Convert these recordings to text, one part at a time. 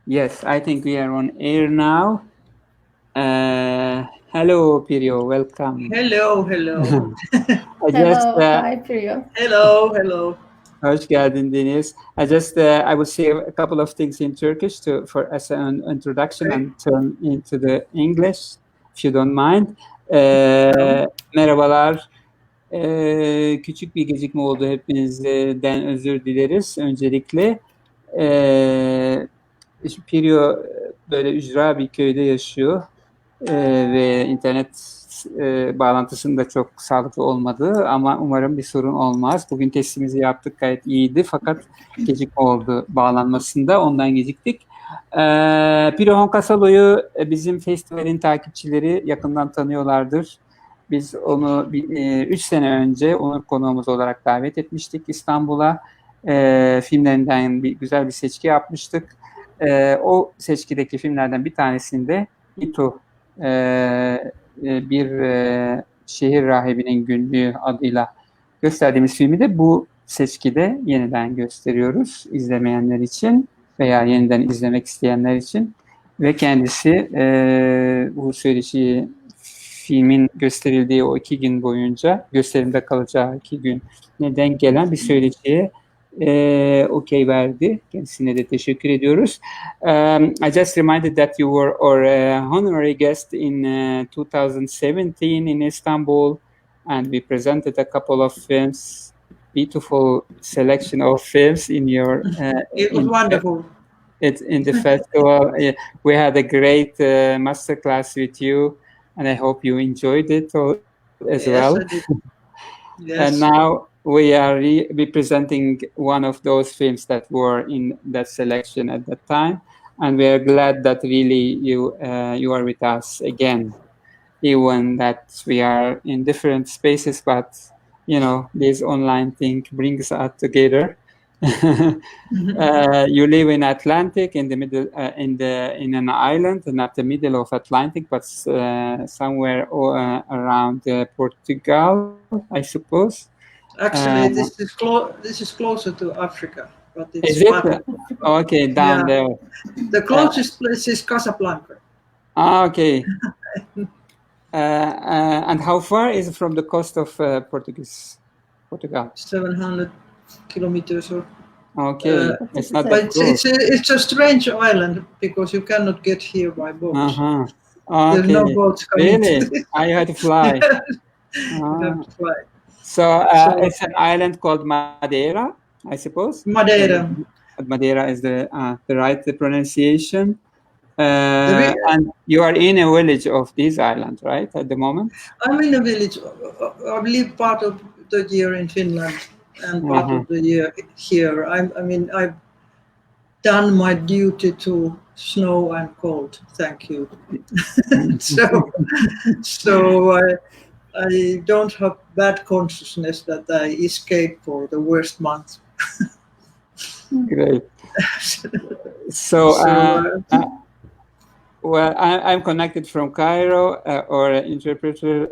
Yes, I think we are on air now. Hello, Pirjo. Welcome. Hello. Hi, Pirjo. Hello. Hoş geldin, Deniz. I will say a couple of things in Turkish as an introduction and turn into the English, if you don't mind. Merhabalar. Küçük bir gecikme oldu. Hepinizden özür dileriz. Öncelikle Pirjo böyle ücra bir köyde yaşıyor ve internet bağlantısının da çok sağlıklı olmadığı, ama umarım bir sorun olmaz. Bugün testimizi yaptık, gayet iyiydi, fakat gecikme oldu bağlanmasında, ondan geciktik. Pirjo Honkasalo'yu bizim festivalin takipçileri yakından tanıyorlardır. Biz onu 3 sene önce onur konuğumuz olarak davet etmiştik İstanbul'a. Filmlerinden güzel bir seçki yapmıştık. O seçkideki filmlerden bir tanesinde İTO, Bir Şehir Rahibinin Günlüğü adıyla gösterdiğimiz filmi de bu seçkide yeniden gösteriyoruz izlemeyenler için veya yeniden izlemek isteyenler için. Ve kendisi bu söyleşiyi, filmin gösterildiği o 2 gün boyunca, gösterimde kalacağı 2 gün denk gelen bir söyleşiye okey verdi. Kendisine de teşekkür ediyoruz. I just reminded that you were our honorary guest in 2017 in Istanbul, and we presented a couple of films, beautiful selection of films in your... It was wonderful. In the festival. We had a great masterclass with you, and I hope you enjoyed it as well. I did. Yes. And now we are representing one of those films that were in that selection at that time, and we are glad that really you are with us again, even that we are in different spaces, but this online thing brings us together. You live in Atlantic, in the middle, in an island, not the middle of Atlantic, but somewhere around Portugal, I suppose. Actually, this is closer to Africa, but it's is it? Okay, down there. The closest place is Casablanca. Okay. And how far is it from the coast of Portugal? 700 kilometers or. Okay, it's not but close. it's a strange island because you cannot get here by boats. Okay. There's no boats coming. Really? I had to fly. You have to fly. So it's an island called Madeira, I suppose. Madeira. Madeira is the right pronunciation. And you are in a village of this island, right, at the moment? I'm in a village. I live part of the year in Finland and part of the year here. I've done my duty to snow and cold. Thank you. so I don't have bad consciousness that I escaped for the worst month. Great. So well, I'm connected from Cairo. Our interpreter,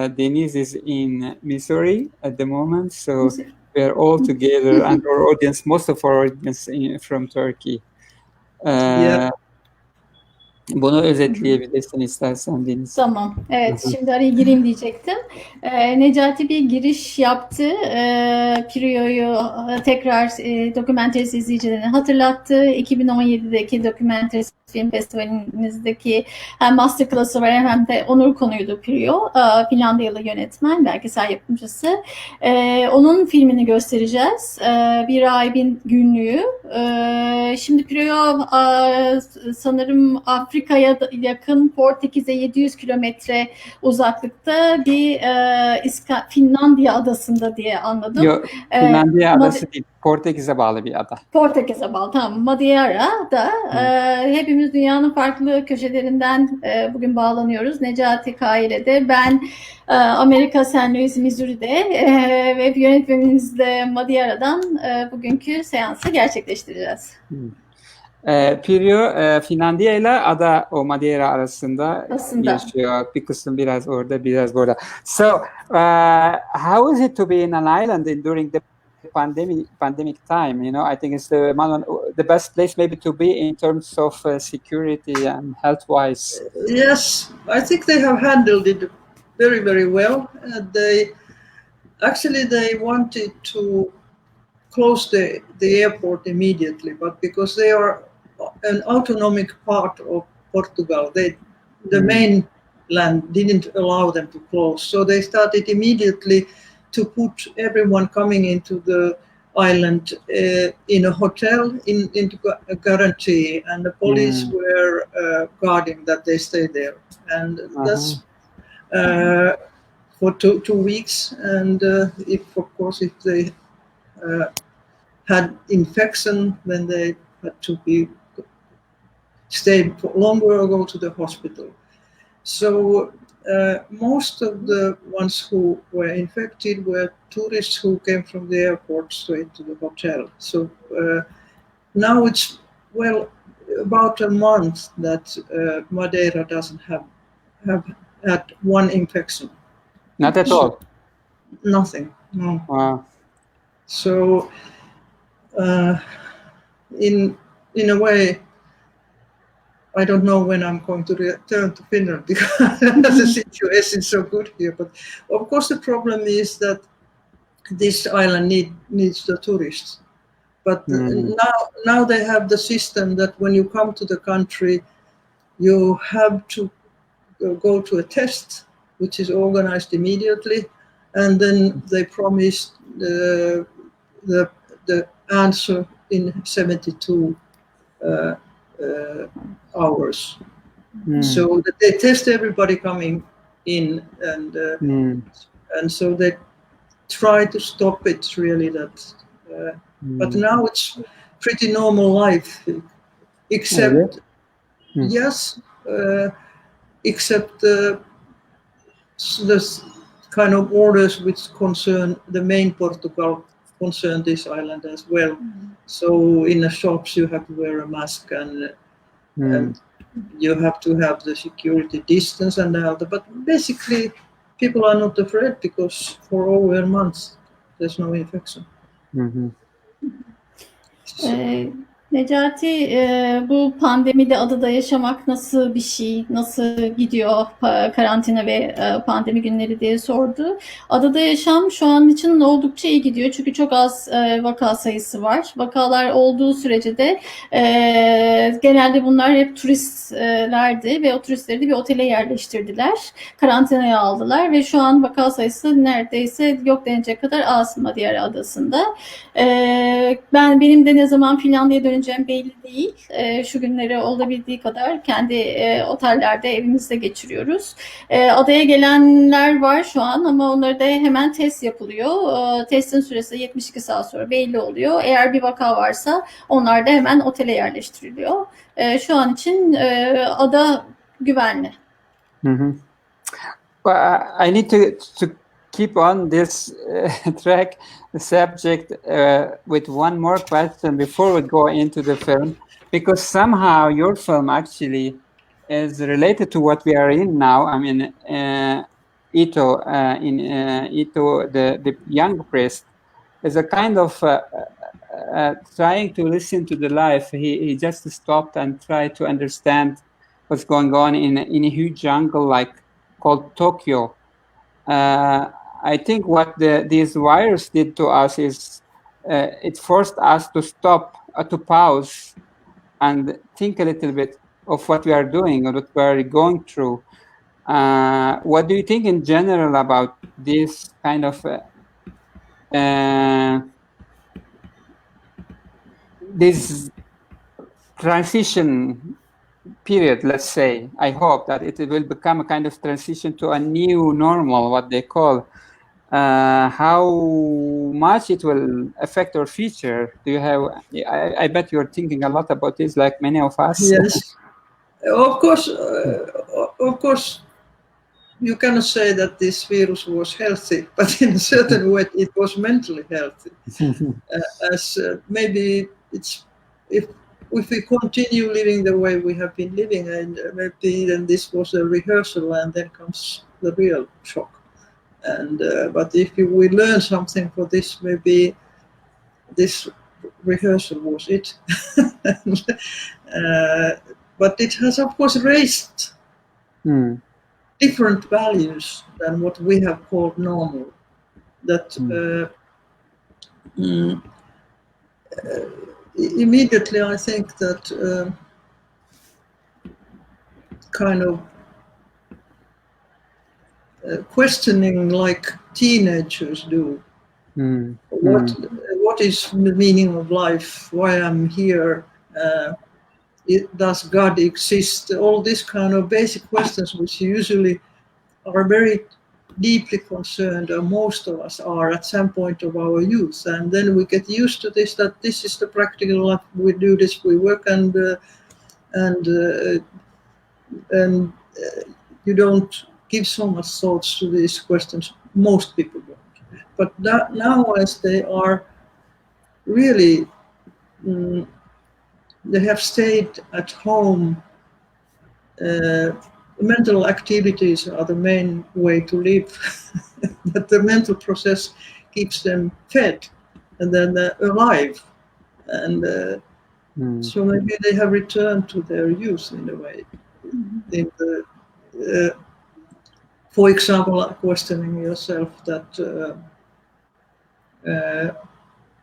Deniz, is in Missouri at the moment. So we are all together, and our audience, most of our audience from Turkey. Bunu özetleyebilirsin istersen Deniz. Tamam. Evet, şimdi araya gireyim diyecektim. Necati bir giriş yaptı. Pirjo'yu tekrar Documentarist izleyicilerine hatırlattı. 2017'deki Documentarist Film Festivalimizdeki hem masterclass'ı var hem de onur konuydu Pirjo. Finlandiyalı yönetmen, belgesel yapımcısı. Onun filmini göstereceğiz. Bir Rahibin Günlüğü. Şimdi Pirjo sanırım Afrika'ya yakın, Portekiz'e 700 kilometre uzaklıkta bir Finlandiya adasında diye anladım. Yok, Finlandiya adası değil, Portekiz'e bağlı bir ada. Portekiz'e bağlı, tamam. Madeira'da hepimiz dünyanın farklı köşelerinden bugün bağlanıyoruz. Necati Kaile'de, ben Amerika St. Louis, Missouri'de ve yönetmenimiz de Madeira'dan bugünkü seansı gerçekleştireceğiz. Pirjo, Finlandiya ile ada, o Madeira arasında yaşıyor. Bir kısım biraz orada, biraz burada. So, how is it to be in an island during the pandemic time. You know, I think it's the best place maybe to be in terms of security and health-wise. Yes, I think they have handled it very, very well. They wanted to close the airport immediately, but because they are an autonomic part of Portugal, the mainland didn't allow them to close. So they started immediately to put everyone coming into the island in a hotel into a guarantee, and the police were guarding that they stay there. And that's for two weeks. And if they had infection, then they had to stay for longer or go to the hospital. So most of the ones who were infected were tourists who came from the airport straight to the hotel. So now it's about a month that Madeira doesn't have had one infection. Not at all. Nothing. No. Wow. So in a way, I don't know when I'm going to return to Finland because the situation is so good here. But of course, the problem is that this island needs the tourists. But now they have the system that when you come to the country, you have to go to a test, which is organized immediately, and then they promise the answer in 72 hours. So that they test everybody coming in, and so they try to stop it really. But now it's pretty normal life, except except the kind of orders which concern the main Portugal concern this island as well. So in the shops you have to wear a mask, and you have to have the security distance and all that. But basically people are not afraid because for over a month there's no infection. Necati, bu pandemide adada yaşamak nasıl bir şey, nasıl gidiyor karantina ve pandemi günleri diye sordu. Adada yaşam şu an için oldukça iyi gidiyor çünkü çok az vaka sayısı var. Vakalar olduğu sürece de genelde bunlar hep turistlerdi ve o turistleri de bir otele yerleştirdiler. Karantinaya aldılar ve şu an vaka sayısı neredeyse yok denecek kadar az Madeira adasında. Benim de ne zaman Finlandiya'ya döneceğim belli değil. Şu günleri olabildiği kadar kendi otellerde, evimizde geçiriyoruz. Adaya gelenler var şu an ama onlara da hemen test yapılıyor. Testin süresi 72 saat sonra belli oluyor. Eğer bir vaka varsa onlar da hemen otele yerleştiriliyor. Şu an için ada güvenli. Well, I need to keep on this track, the subject, with one more question before we go into the film, because somehow your film actually is related to what we are in now. I mean, Ito, Ito, the young priest, is a kind of trying to listen to the life. He just stopped and tried to understand what's going on in a huge jungle called Tokyo. I think what these virus did to us is it forced us to stop, to pause, and think a little bit of what we are doing or what we are going through. What do you think in general about this kind of this transition period, let's say? I hope that it will become a kind of transition to a new normal, what they call. How much it will affect our future? Do you have? I bet you're thinking a lot about this, like many of us. Yes, of course. You cannot say that this virus was healthy, but in a certain way, it was mentally healthy. Maybe it's if we continue living the way we have been living, and maybe then this was a rehearsal, and then comes the real shock. And but if we learn something for this, maybe this rehearsal was it. But it has, of course, raised different values than what we have called normal. That immediately I think that kind of questioning like teenagers do. What is the meaning of life? Why I'm here? Does God exist? All these kind of basic questions, which usually are very deeply concerned, or most of us are at some point of our youth, and then we get used to this. That this is the practical life. We do this. We work, and you don't give so much thoughts to these questions. Most people don't. But now, as they are really, they have stayed at home. Mental activities are the main way to live. That the mental process keeps them fed and then alive. And so maybe they have returned to their youth in a way. In the, for example, questioning yourself that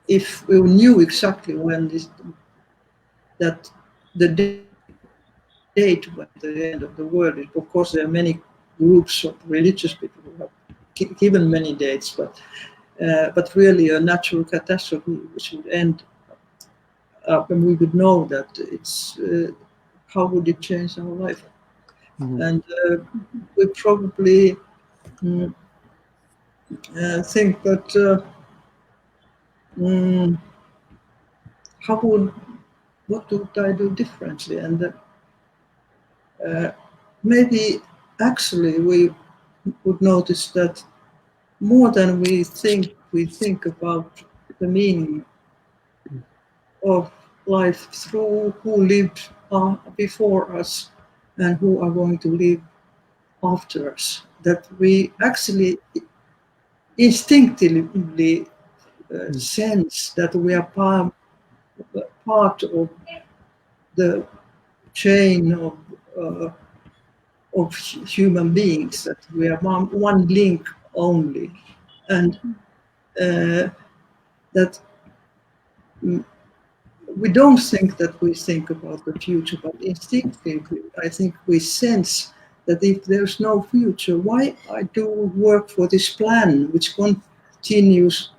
if we knew exactly when that the date when the end of the world is. Of course, there are many groups of religious people who have given many dates, but really a natural catastrophe which would end up, and we would know that it's how would it change our life? And we probably think that what would I do differently? And maybe actually we would notice that more than we think about the meaning of life through who lived before us and who are going to live after us. That we actually instinctively sense that we are part of the chain of human beings, that we are one link only, and that we don't think that we think about the future, but instinctively I think we sense that if there's no future, why I do work for this plan which continues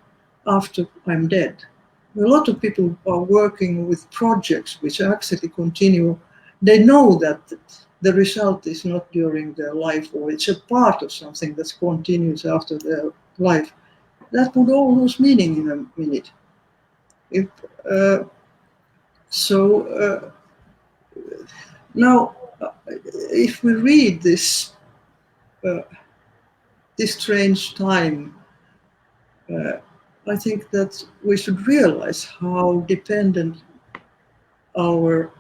after I'm dead? A lot of people are working with projects which actually continue. They know that the result is not during their life, or it's a part of something that continues after their life. That would all lose meaning in a minute. Now, if we read this strange time, I think that we should realize how dependent our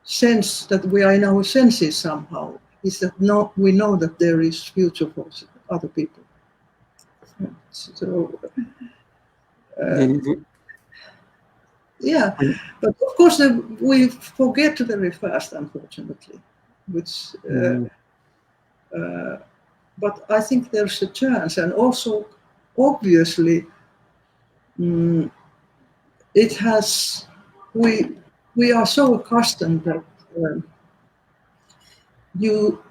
sense that we are in our senses somehow is that we know that there is future for other people. So, yeah, but of course we forget very fast, unfortunately. But I think there's a chance, and also obviously it has. We are so accustomed that you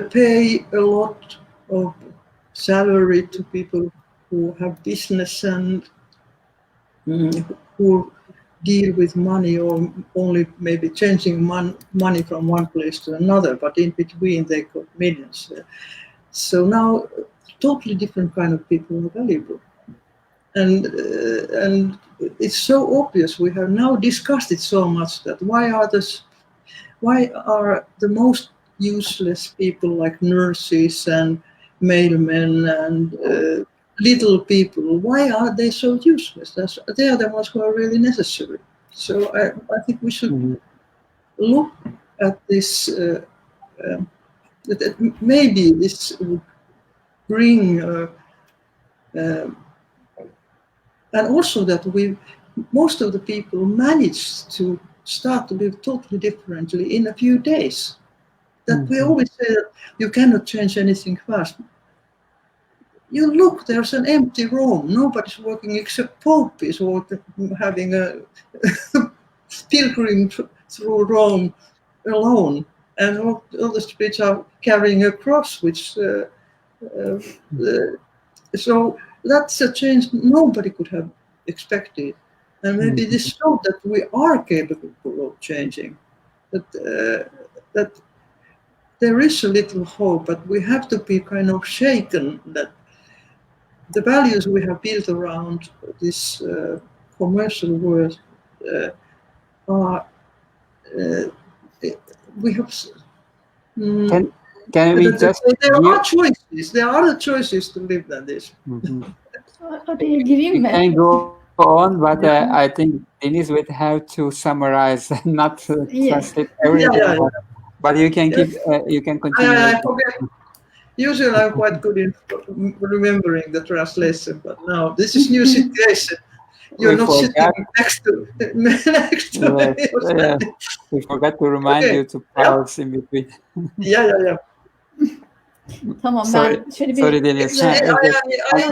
pay a lot of salary to people who have business and who deal with money, or only maybe changing money from one place to another, but in between they got millions. So now totally different kind of people are valuable. And it's so obvious. We have now discussed it so much that why are the most useless people like nurses and mailmen and little people, why are they so useless? They are the ones who are really necessary. So I think we should look at this, that maybe this would bring and also that most of the people manage to start to live totally differently in a few days. That we always say that you cannot change anything fast. You look, there's an empty room. Nobody's working except Pope is having a pilgrim through Rome alone, and all the streets are carrying a cross, which so that's a change nobody could have expected. And maybe this shows that we are capable of changing. That there is a little hope, but we have to be kind of shaken that the values we have built around this commercial world are we have. Can we just? There are choices. There are other choices to live than this. Oraya gireyim mi? Can go on, but I think Deniz would have to summarize, not to translate everything. Yeah. But you can keep. You can continue. I forget. Usually, I'm quite good in remembering the translation, but now this is new situation. You're not sitting next to me. We forgot to remind you to pause in between. Yeah. Tamam, sorry, ben şöyle bir... Sorry Deniz.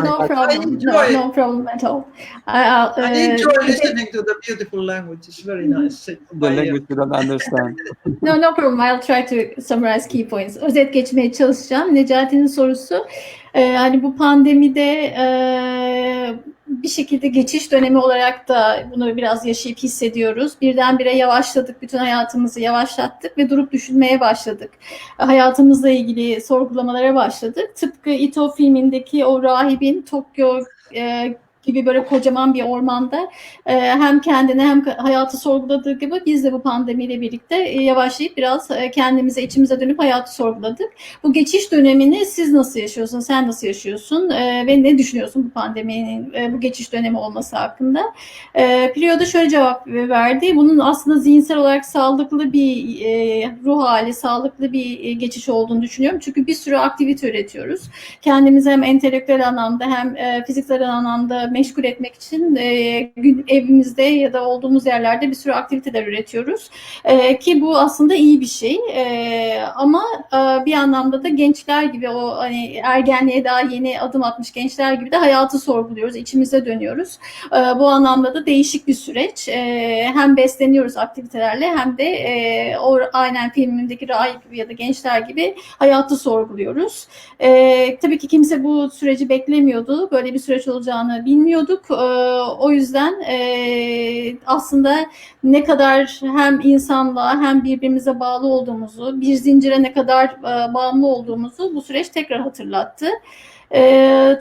No problem. No problem at all. I enjoy listening to the beautiful language. It's very nice. The language you don't understand. No problem. I'll try to summarize key points. Özet geçmeye çalışacağım. Necati'nin sorusu, hani bu pandemide bir şekilde geçiş dönemi olarak da bunu biraz yaşayıp hissediyoruz. Birdenbire yavaşladık, bütün hayatımızı yavaşlattık ve durup düşünmeye başladık. Hayatımızla ilgili sorgulamalara başladık. Tıpkı Ito filmindeki o rahibin Tokyo gibi böyle kocaman bir ormanda hem kendine hem hayatı sorguladığı gibi biz de bu pandemiyle birlikte yavaşlayıp biraz kendimize, içimize dönüp hayatı sorguladık. Bu geçiş dönemini siz nasıl yaşıyorsun, sen nasıl yaşıyorsun ve ne düşünüyorsun bu pandeminin, bu geçiş dönemi olması hakkında? Pirjo da şöyle cevap verdi. Bunun aslında zihinsel olarak sağlıklı bir ruh hali, sağlıklı bir geçiş olduğunu düşünüyorum. Çünkü bir sürü aktivite üretiyoruz. Kendimizi hem entelektüel anlamda hem fiziksel anlamda meşgul etmek için evimizde ya da olduğumuz yerlerde bir sürü aktiviteler üretiyoruz. Ki bu aslında iyi bir şey. Ama bir anlamda da gençler gibi, o hani ergenliğe daha yeni adım atmış gençler gibi de hayatı sorguluyoruz, içimize dönüyoruz. Bu anlamda da değişik bir süreç. Hem besleniyoruz aktivitelerle hem de aynen filmimdeki rahip ya da gençler gibi hayatı sorguluyoruz. Tabii ki kimse bu süreci beklemiyordu. Böyle bir süreç olacağını bilmiyorduk. O yüzden aslında ne kadar hem insanla hem birbirimize bağlı olduğumuzu, bir zincire ne kadar bağımlı olduğumuzu bu süreç tekrar hatırlattı.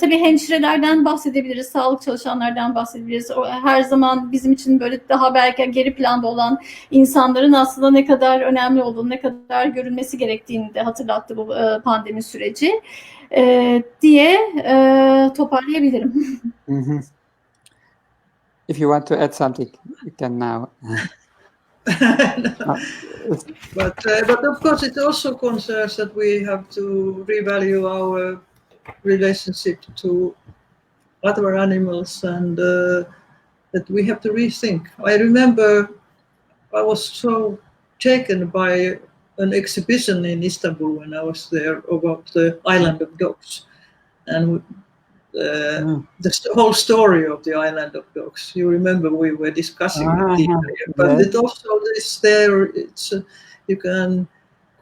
Tabii hemşirelerden bahsedebiliriz, sağlık çalışanlardan bahsedebiliriz. Her zaman bizim için böyle daha belki geri planda olan insanların aslında ne kadar önemli olduğunu, ne kadar görülmesi gerektiğini de hatırlattı bu pandemi süreci diye toparlayabilirim. If you want to add something, you can now. But of course, it also concerns that we have to revalue our relationship to other animals, and that we have to rethink. I remember I was so taken by an exhibition in Istanbul when I was there about the island of dogs, and the whole story of the island of dogs. You remember we were discussing it, but it also is there. It's you can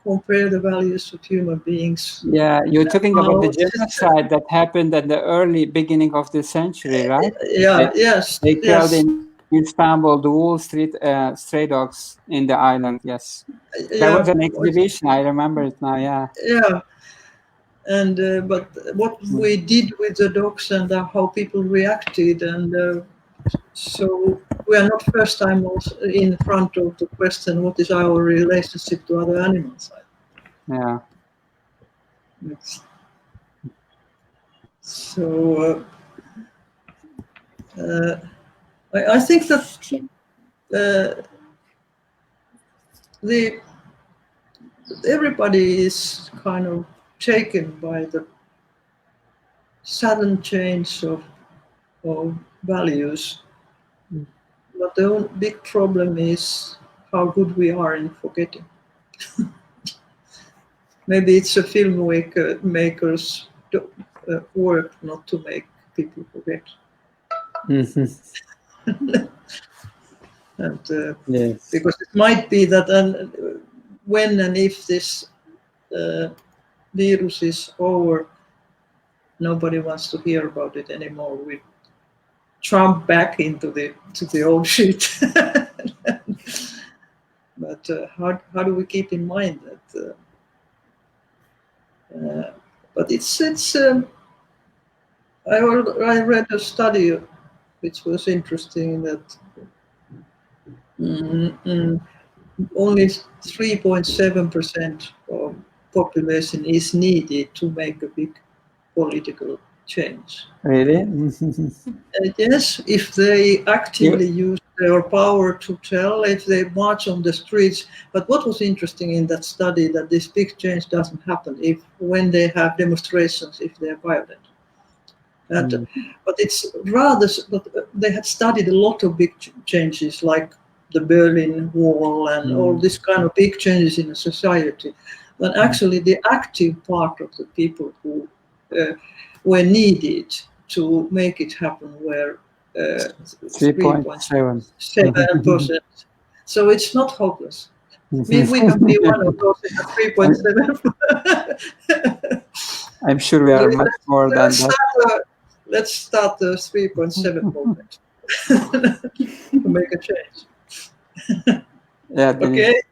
compare the values of human beings. Yeah, you're talking about the genocide that happened at the early beginning of the century, right? Yes. They killed in Istanbul the Wall Street stray dogs in the island. Yes, there was an exhibition. I remember it now. Yeah. And but what we did with the dogs and how people reacted, and so we are not first time in front of the question what is our relationship to other animals. Yeah. So I think that everybody is kind of taken by the sudden change of values. But the big problem is how good we are in forgetting. Maybe it's a filmmaker's work not to make people forget. And Yes. because it might be that when and if this virus is over, nobody wants to hear about it anymore. We jump back into the old shit. But how do we keep in mind that? But it's I read a study which was interesting that only 3.7% of population is needed to make a big political change. Really? Yes, if they actively use their power to tell, if they march on the streets. But what was interesting in that study that this big change doesn't happen when they have demonstrations, if they're violent. But it's rather, they had studied a lot of big changes like the Berlin Wall and all this kind of big changes in a society. But actually the active part of the people who were needed to make it happen were 3.7%. So it's not hopeless. Maybe we can be one of those in the 3.7. I'm sure we are much more than that. Let's start the 3.7 movement to make a change. Yeah, okay.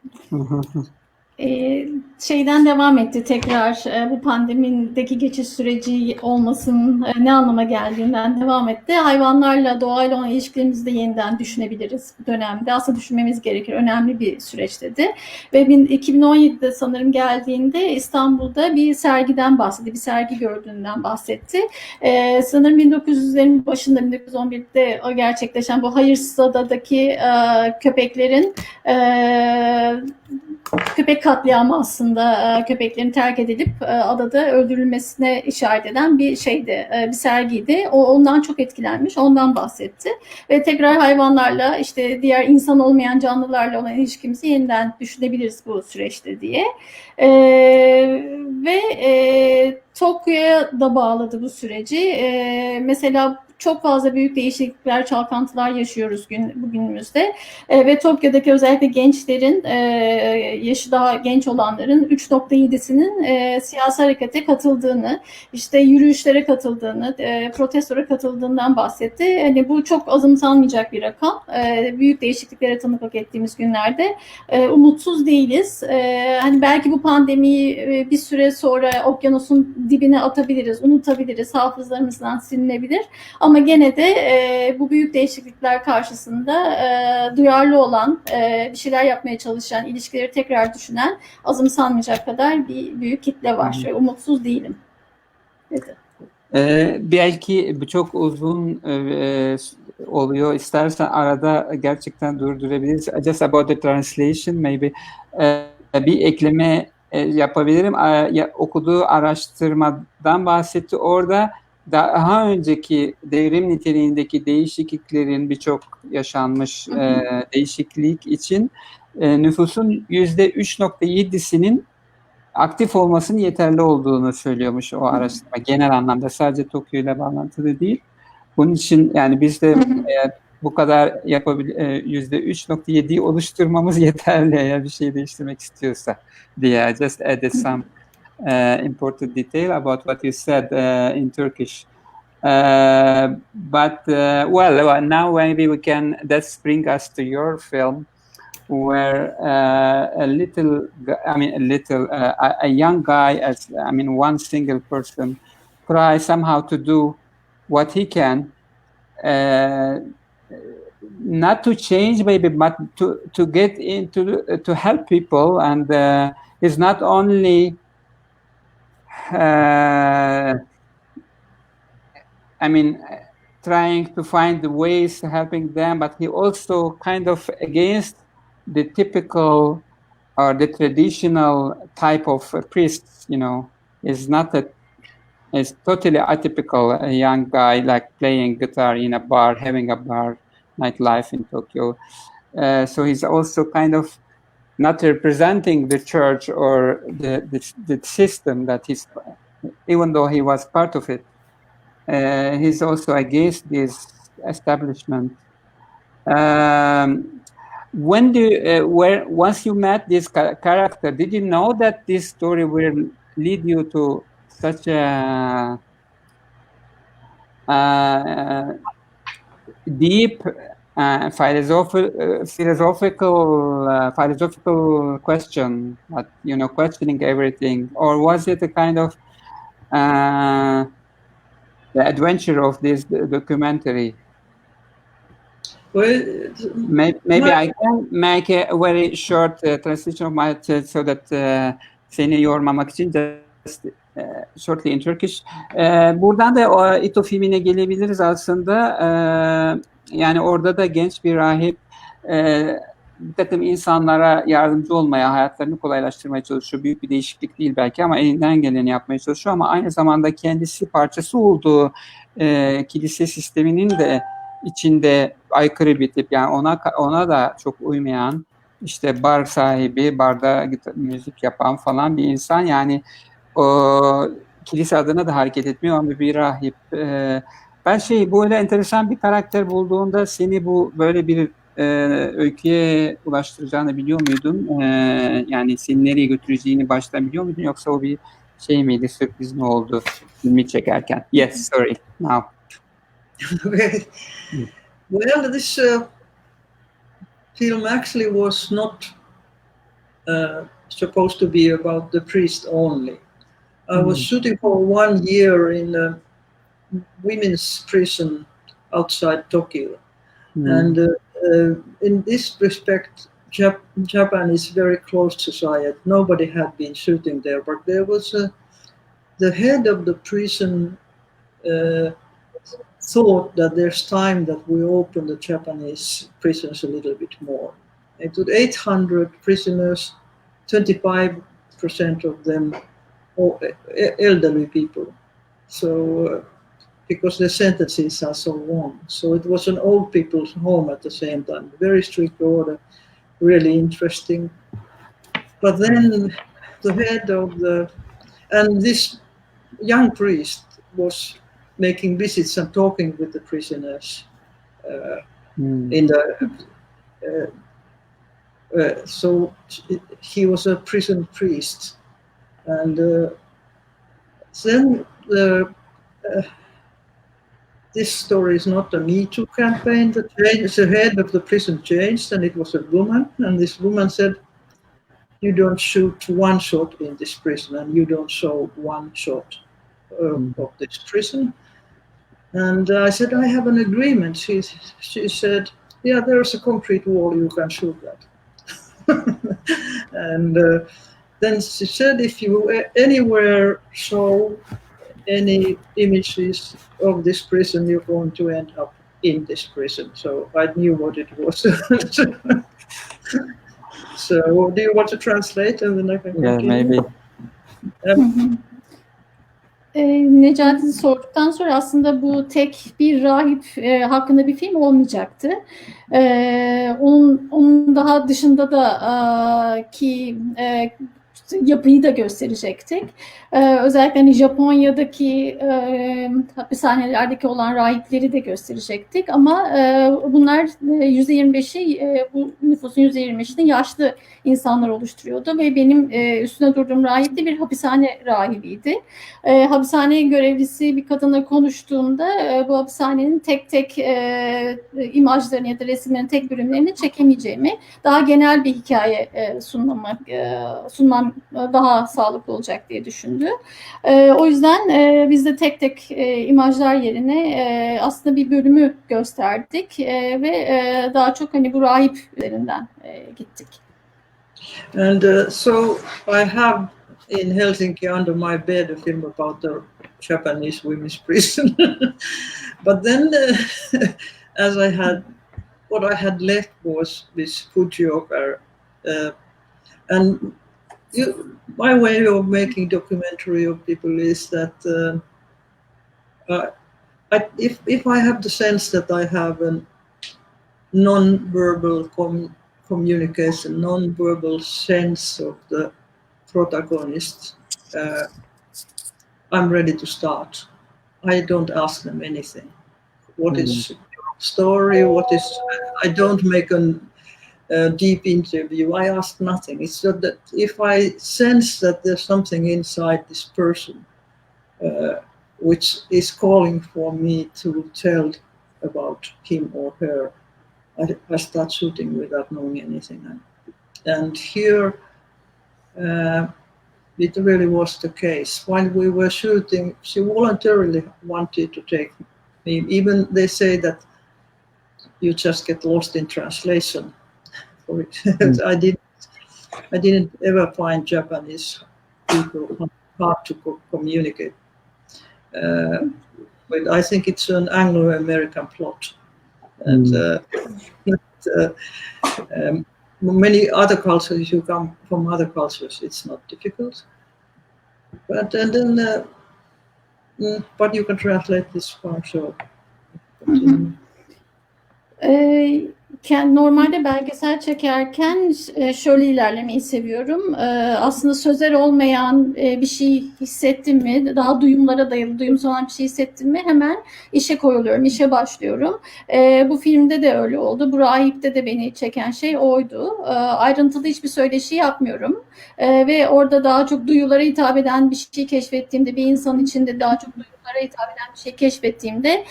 Şeyden devam etti tekrar bu pandemideki geçiş süreci olmasının ne anlama geldiğinden devam etti. Hayvanlarla, doğayla olan ilişkilerimizi de yeniden düşünebiliriz bu dönemde. Aslında düşünmemiz gerekir. Önemli bir süreç dedi. Ve 2017'de sanırım geldiğinde İstanbul'da bir sergiden bahsetti. Bir sergi gördüğünden bahsetti. Sanırım 1900'lerin başında 1911'de gerçekleşen bu Hayırsızada'daki köpeklerin köpek katliamı aslında köpeklerin terk edilip adada öldürülmesine işaret eden bir şeydi, bir sergiydi. O ondan çok etkilenmiş, ondan bahsetti. Ve tekrar hayvanlarla, işte diğer insan olmayan canlılarla olan ilişkimizi yeniden düşünebiliriz bu süreçte diye. Ve Tokyo'ya da bağladı bu süreci. Mesela çok fazla büyük değişiklikler, çalkantılar yaşıyoruz bugünümüzde. Ve Tokyo'daki özellikle gençlerin, yaşı daha genç olanların 3.7'sinin siyasi harekete katıldığını, işte yürüyüşlere katıldığını, protestora katıldığından bahsetti. Hani bu çok azımsanmayacak bir rakam. Büyük değişikliklere tanıklık ettiğimiz günlerde umutsuz değiliz. Hani belki bu pandemiyi bir süre sonra okyanusun dibine atabiliriz, unutabiliriz, hafızalarımızdan silinebilir. Ama gene de bu büyük değişiklikler karşısında duyarlı olan, bir şeyler yapmaya çalışan, ilişkileri tekrar düşünen, azımsanmayacak kadar bir büyük kitle var. Umutsuz değilim dedi. Belki bu çok uzun oluyor. İstersen arada gerçekten durdurabiliriz. Just about the translation maybe. Bir ekleme yapabilirim. Okuduğu araştırmadan bahsetti. Orada daha önceki devrim niteliğindeki değişikliklerin birçok yaşanmış değişiklik için nüfusun %3.7'sinin aktif olmasının yeterli olduğunu söylüyormuş o araştırma. Genel anlamda sadece Tokyo ile bağlantılı değil. Bunun için yani biz de bu kadar %3.7'yi oluşturmamız yeterli eğer bir şey değiştirmek istiyorsa diye. Just added some important detail about what you said in Turkish. But now maybe we can, that's bring us to your film, where a young guy, one single person, tries somehow to do what he can, not to change maybe, but to get into, to help people, and is not only trying to find the ways to helping them, but he also kind of against the typical or the traditional type of priests, is not a is totally atypical. A young guy like playing guitar in a bar, having a bar nightlife in Tokyo. So he's also kind of not representing the church or the system that he's, even though he was part of it. He's also against this establishment. When once you met this character, did you know that this story will lead you to such a deep philosophical question, that, you know, questioning everything, or was it a kind of the adventure of this documentary? Well, Maybe I can make a very short translation of my so that seni yormamak için just shortly in Turkish. Buradan da o İto filmine gelebiliriz aslında. Yani orada da genç bir rahip bir takım insanlara yardımcı olmaya, hayatlarını kolaylaştırmaya çalışıyor. Büyük bir değişiklik değil belki ama elinden geleni yapmaya çalışıyor, ama aynı zamanda kendisi parçası olduğu kilise sisteminin de içinde aykırı bir tip. Yani ona da çok uymayan, işte bar sahibi, barda müzik yapan falan bir insan. Yani o kilise adına da hareket etmiyor ama bir rahip. Ben böyle enteresan bir karakter bulduğunda seni bu böyle bir öyküye ulaştıracağını biliyor muydun? Yani seni nereye götüreceğini baştan biliyor muydun? Yoksa o bir şey miydi, sürpriz mi oldu filmi çekerken? Yes, sorry. Now. Well, this film actually was not supposed to be about the priest only. I was shooting for 1 year in a women's prison outside Tokyo. And in this respect, Japan is very closed society. Nobody had been shooting there, but there was the head of the prison thought that there's time that we open the Japanese prisons a little bit more. It was 800 prisoners, 25% of them elderly people. So because the sentences are so long. So it was an old people's home at the same time. Very strict order, really interesting. But then the head of and this young priest was making visits and talking with the prisoners in the so he was a prison priest. And then this story is not a Me Too campaign. The head of the prison changed, and it was a woman. And this woman said, "You don't shoot one shot in this prison, and you don't show one shot of this prison." And I said, "I have an agreement." She said, "Yeah, there's a concrete wall. You can shoot that." And then she said, "If you anywhere show any images of this prison, you're going to end up in this prison." So I knew what it was. So do you want to translate, and then I can continue? Yeah, maybe. Necati sorduktan sonra aslında bu tek bir rahip hakkında bir film olmayacaktı. Onun daha dışında da ki yapıyı da gösterecektik. Özellikle hani Japonya'daki hapishanelerdeki olan rahipleri de gösterecektik. Ama bunlar %25'i bu nüfusun %25'ini yaşlı insanlar oluşturuyordu ve benim üstüne durduğum rahip de bir hapishane rahibiydi. Hapishane görevlisi bir kadınla konuştuğumda bu hapishanenin tek tek imajlarını ya da resimlerin tek bölümlerini çekemeyeceğimi, daha genel bir hikaye sunmam daha sağlıklı olacak diye düşündü. O yüzden biz de tek tek imajlar yerine aslında bir bölümü gösterdik ve daha çok hani bu rahip üzerinden gittik. And so I have in Helsinki under my bed a film about the Japanese women's prison. But then as what I had left was this Pirjo, and my way of making documentary of people is that if I have the sense that I have a non-verbal communication, non-verbal sense of the protagonist, I'm ready to start. I don't ask them anything. What is your story? I don't make a deep interview. I ask nothing. It's so that if I sense that there's something inside this person which is calling for me to tell about him or her, I start shooting without knowing anything. And here, it really was the case. While we were shooting, she voluntarily wanted to take me. Even they say that you just get lost in translation. For it. I didn't ever find Japanese people hard to communicate. But I think it's an Anglo-American plot. And many other cultures, if you come from other cultures, it's not difficult. But but you can translate this far, so. Normalde belgesel çekerken şöyle ilerlemeyi seviyorum. Aslında sözel olmayan bir şey hissettim mi, daha duyumlara dayalı, duyumsal olan bir şey hissettim mi hemen işe koyuluyorum, işe başlıyorum. Bu filmde de öyle oldu. Bu Rahip'te de beni çeken şey oydu. Ayrıntılı hiçbir söyleşi yapmıyorum. Ve orada daha çok duyulara hitap eden bir şey keşfettiğimde, bir insanın içinde daha çok duyulara hitap eden bir şey keşfettiğimde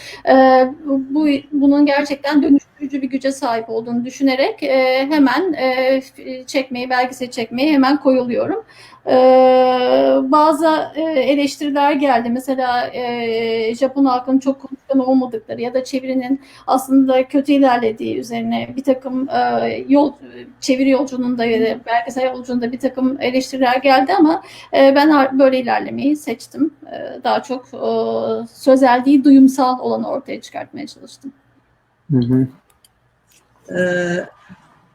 bunun gerçekten dönüştürücü bir güce sahip olduğunu düşünerek hemen belgesel çekmeye hemen koyuluyorum. Bazı eleştiriler geldi. Mesela Japon halkının çok konuşkan olmadıkları ya da çevirinin aslında kötü ilerlediği üzerine bir takım çeviri yolculuğunda ya da belgesel yolculuğunda bir takım eleştiriler geldi ama ben böyle ilerlemeyi seçtim. Daha çok sözel değil, duyumsal olanı ortaya çıkartmaya çalıştım.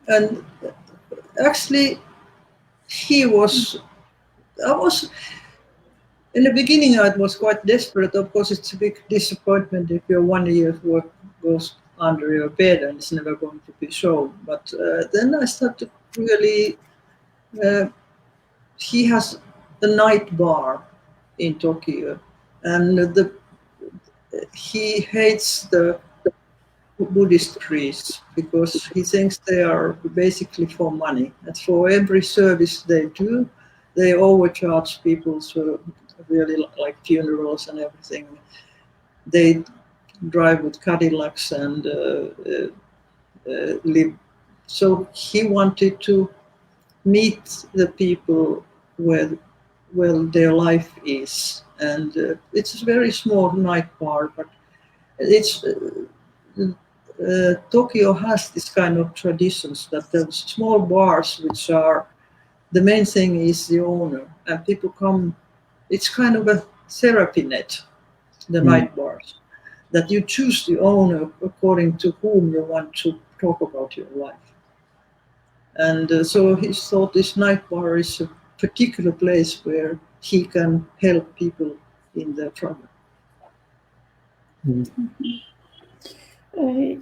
And actually, I was in the beginning. I was quite desperate. Of course, it's a big disappointment if your 1 year's work goes under your bed and it's never going to be shown. But then I started to really. He has a night bar in Tokyo, and he hates the Buddhist priests because he thinks they are basically for money. And for every service they do, they overcharge people, so really like funerals and everything. They drive with Cadillacs and live. So he wanted to meet the people where their life is. And it's a very small night bar, but it's Tokyo has this kind of traditions that there's small bars which are the main thing is the owner, and people come. It's kind of a therapy net, the night bars, that you choose the owner according to whom you want to talk about your life. And so he thought this night bar is a particular place where he can help people in their trouble.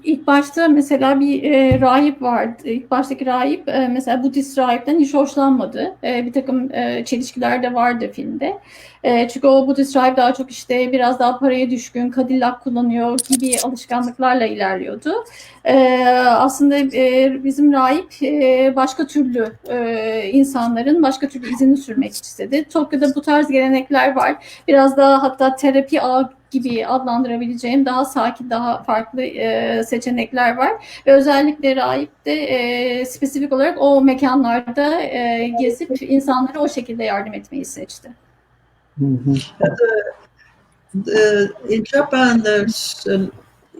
İlk başta mesela bir rahip vardı. İlk baştaki rahip mesela Budist rahipten hiç hoşlanmadı. Bir takım çelişkiler de vardı filmde. Çünkü o Budist rahip daha çok işte biraz daha paraya düşkün, Cadillac kullanıyor gibi alışkanlıklarla ilerliyordu. Aslında bizim rahip başka türlü insanların başka türlü izini sürmek istedi. Tokyo'da bu tarz gelenekler var. Biraz daha hatta terapi ağı gibi adlandırabileceğim daha sakin, daha farklı seçenekler var. Ve özellikle rahip de spesifik olarak o mekanlarda gezip insanlara o şekilde yardım etmeyi seçti. In Japan, there's an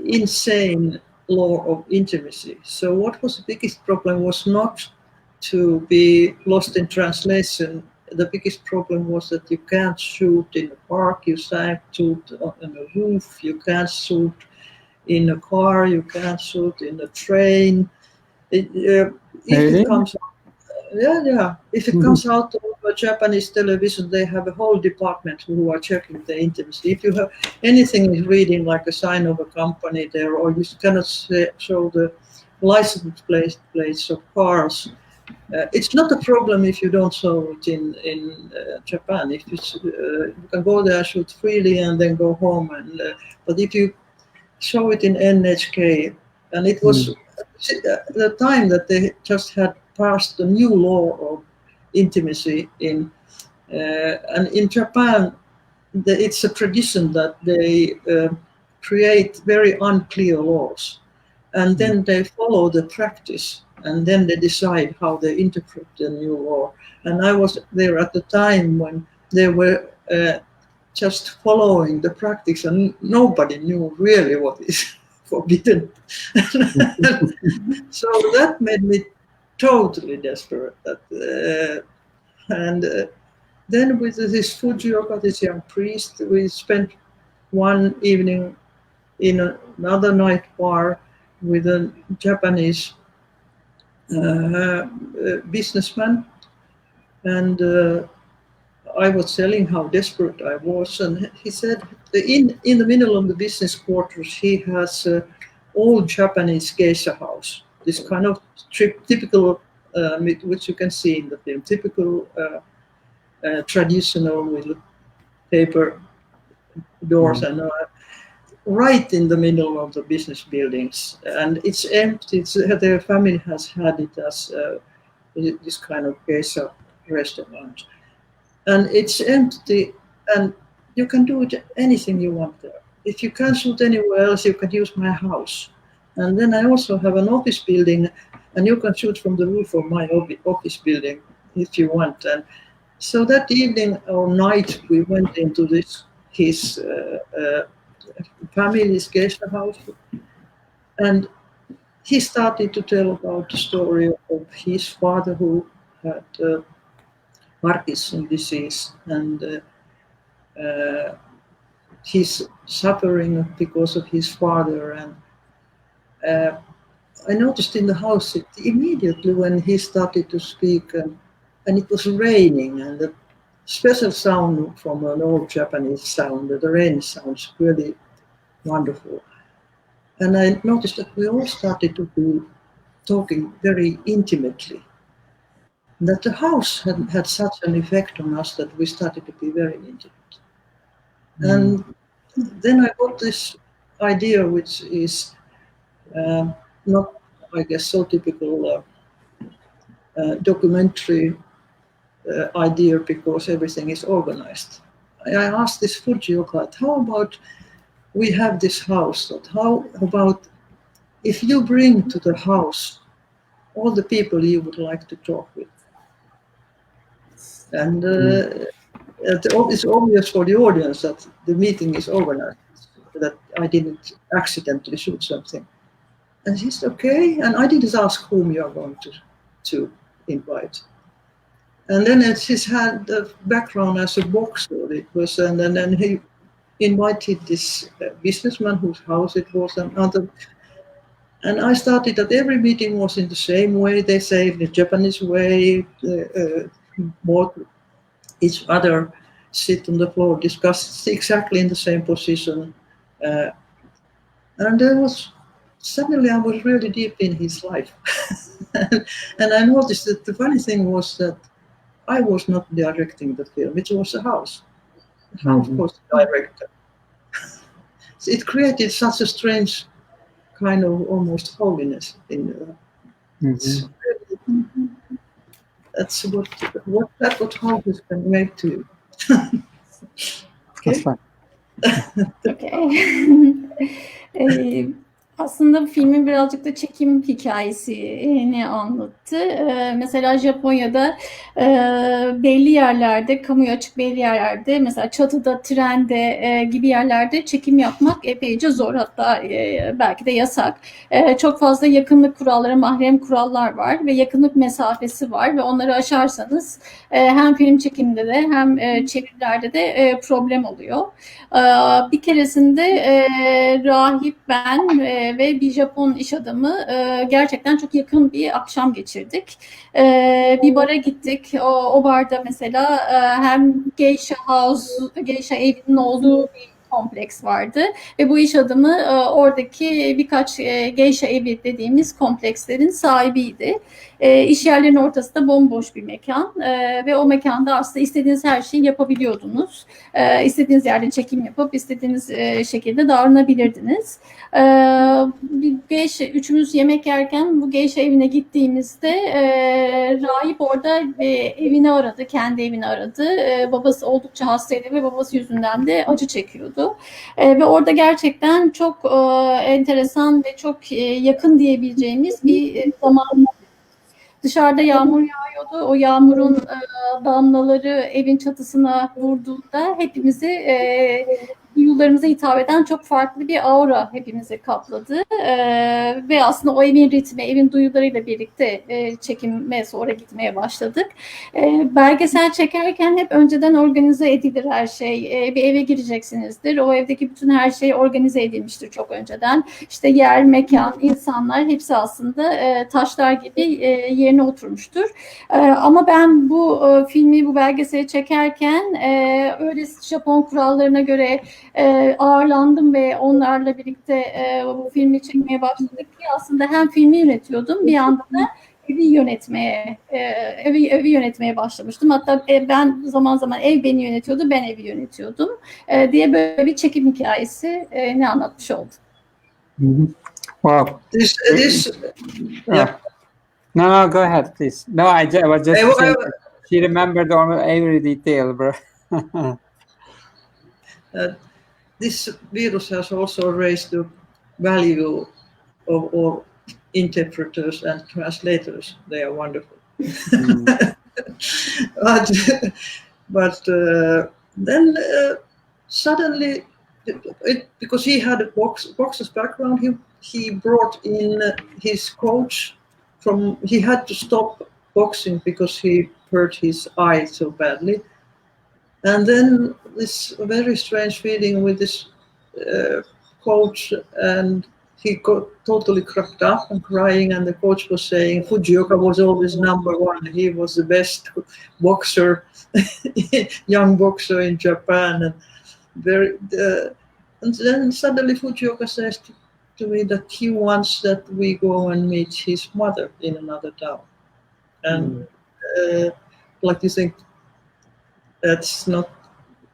insane law of intimacy. So what was the biggest problem was not to be lost in translation. The biggest problem was that you can't shoot in a park, you can't shoot on a roof, you can't shoot in a car, you can't shoot in a train. If it comes Yeah. If it comes out of Japanese television, they have a whole department who are checking the intimacy. If you have anything is reading like a sign of a company there, or you cannot show the license plates of cars, it's not a problem if you don't show it in Japan. If you can go there, shoot freely, and then go home. But if you show it in NHK, and it was the time that they just had passed the new law of intimacy and in Japan, it's a tradition that they create very unclear laws, and then they follow the practice, and then they decide how they interpret the new law. And I was there at the time when they were just following the practice, and nobody knew really what is forbidden. So that made me totally desperate. Then with this Fujioka, this young priest, we spent one evening in another night bar with a Japanese businessman, and I was telling how desperate I was, and he said in the middle of the business quarters he has an old Japanese geisha house, this kind of typical, which you can see in the film, typical traditional with paper doors and right in the middle of the business buildings, and it's empty. Their family has had it as this kind of geisha restaurant, and it's empty, and you can do anything you want there. If you can't shoot anywhere else, you can use my house. And then I also have an office building, and you can shoot from the roof of my office building if you want. And so that evening or night, we went into his family's geisha house, and he started to tell about the story of his father who had Parkinson's disease, and he's suffering because of his father. And I noticed in the house immediately when he started to speak, and it was raining, and the special sound from an old Japanese sound, the rain sounds really wonderful. And I noticed that we all started to be talking very intimately, that the house had such an effect on us that we started to be very intimate. And then I got this idea, which is not, I guess, so typical documentary idea, because everything is organized. I asked this Fujioka, how about we have this house, how about if you bring to the house all the people you would like to talk with? And it's obvious for the audience that the meeting is organized, that I didn't accidentally shoot something. And he said, okay, and I didn't ask whom you are going to invite. And then he's had the background as a boxer, it was, and then he invited this businessman whose house it was, and other. And I started that every meeting was in the same way. They say in the Japanese way, both each other sit on the floor, discuss exactly in the same position. And there was, suddenly I was really deep in his life. And I noticed that the funny thing was that I was not directing the film, it was a house. The house was the director. So it created such a strange kind of almost holiness in that's what houses can make to you. Okay. Okay. Aslında filmin birazcık da çekim hikayesini anlattı. Mesela Japonya'da belli yerlerde, kamuya açık belli yerlerde, mesela çatıda, trende gibi yerlerde çekim yapmak epeyce zor. Hatta belki de yasak. Çok fazla yakınlık kuralları, mahrem kurallar var ve yakınlık mesafesi var ve onları aşarsanız hem film çekiminde de hem çevirilerde de problem oluyor. Bir keresinde rahip ben ve bir Japon iş adamı gerçekten çok yakın bir akşam geçirdik. Bir bara gittik. O barda mesela hem geisha house, geisha evinin olduğu bir kompleks vardı ve bu iş adamı oradaki birkaç geisha evi dediğimiz komplekslerin sahibiydi. İş yerlerinin ortasında bomboş bir mekan ve o mekanda aslında istediğiniz her şeyi yapabiliyordunuz. İstediğiniz yerde çekim yapıp istediğiniz şekilde davranabilirdiniz. Üçümüz yemek yerken bu geisha evine gittiğimizde rahip orada evini aradı, kendi evini aradı. Babası oldukça hastaydı ve babası yüzünden de acı çekiyordu. Ve orada gerçekten çok enteresan ve çok yakın diyebileceğimiz bir zaman. Dışarıda yağmur yağıyordu. O yağmurun damlaları evin çatısına vurduğunda hepimizi duyularımıza hitap eden çok farklı bir aura hepimizi kapladı. Ve aslında o evin ritmi, evin duyularıyla birlikte çekime sonra gitmeye başladık. Belgesel çekerken hep önceden organize edilir her şey. Bir eve gireceksinizdir. O evdeki bütün her şey organize edilmiştir çok önceden. İşte yer, mekan, insanlar hepsi aslında taşlar gibi yerine oturmuştur. Ama ben bu filmi, bu belgeseli çekerken öyle Japon kurallarına göre ağırlandım ve onlarla birlikte bu filmi çekmeye başladık ki aslında hem filmi yönetiyordum bir yandan da evi yönetmeye başlamıştım. Hatta ben zaman zaman ev beni yönetiyordu, ben evi yönetiyordum diye böyle bir çekim hikayesi ne anlatmış oldum. Wow. Yeah. No, go ahead, please. No, I was just saying she remembered every detail, bro. This virus has also raised the value of all interpreters and translators. They are wonderful. but then suddenly, because he had a boxer's background, he brought in his coach. He had to stop boxing because he hurt his eye so badly. And then this very strange feeling with this coach, and he got totally cracked up and crying, and the coach was saying Fujioka was always number one. He was the best boxer, young boxer in Japan. And then suddenly Fujioka says to me that he wants that we go and meet his mother in another town. And like you think, that's not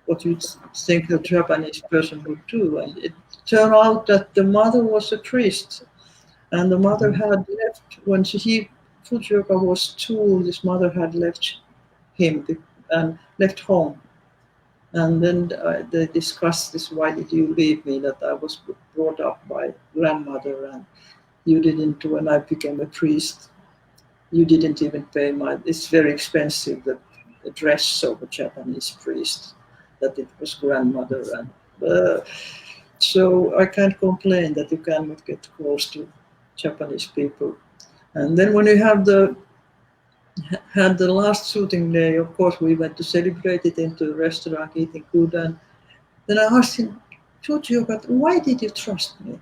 what you think a Japanese person would do. And it turned out that the mother was a priest, and the mother had left when Fujioka was 2. This mother had left him and left home. And then they discussed this: why did you leave me? That I was brought up by grandmother, and you didn't. When I became a priest, you didn't even pay it's very expensive, the dress of a Japanese priest, that it was grandmother. And so I can't complain that you cannot get close to Japanese people. And then when you had the last shooting day, of course we went to celebrate it into a restaurant, eating good. And then I asked him, Fujioka, why did you trust me?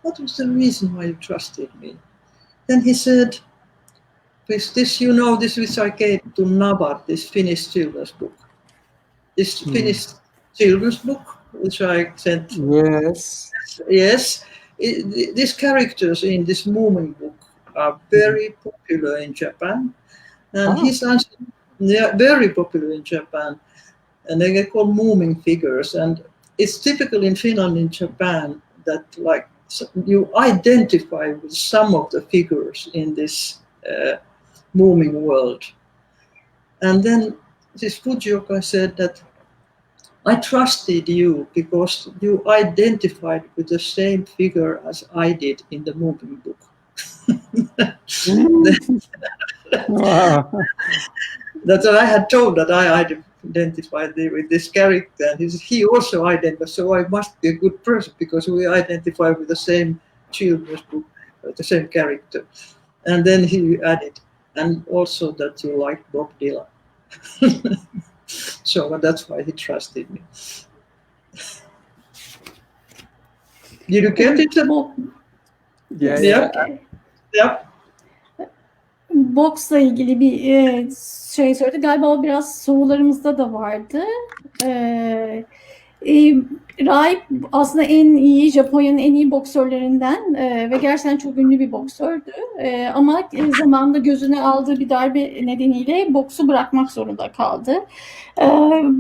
What was the reason why you trusted me? Then he said, this which I gave to Nabat, this Finnish children's book. This Finnish children's book, which I sent. Yes. Yes. These characters in this moving book are very popular in Japan. And his answer, they are very popular in Japan. And they get called moving figures. And it's typical in Finland and Japan that like you identify with some of the figures in this moving world. And then this Fujioka said that I trusted you because you identified with the same figure as I did in the moving book. Wow. That I had told that I identified with this character, and he also identified, so I must be a good person because we identify with the same children's book, the same character. And then he added, and also that you like Bob Dylan. So that's why he trusted me. Did you get it? Yeah, Yep. Yep. Boksla ilgili bir şey söyledi. Galiba o biraz sorularımızda da vardı. Rahip aslında en iyi, Japonya'nın en iyi boksörlerinden ve gerçekten çok ünlü bir boksördü. Ama zamanında gözüne aldığı bir darbe nedeniyle boksu bırakmak zorunda kaldı.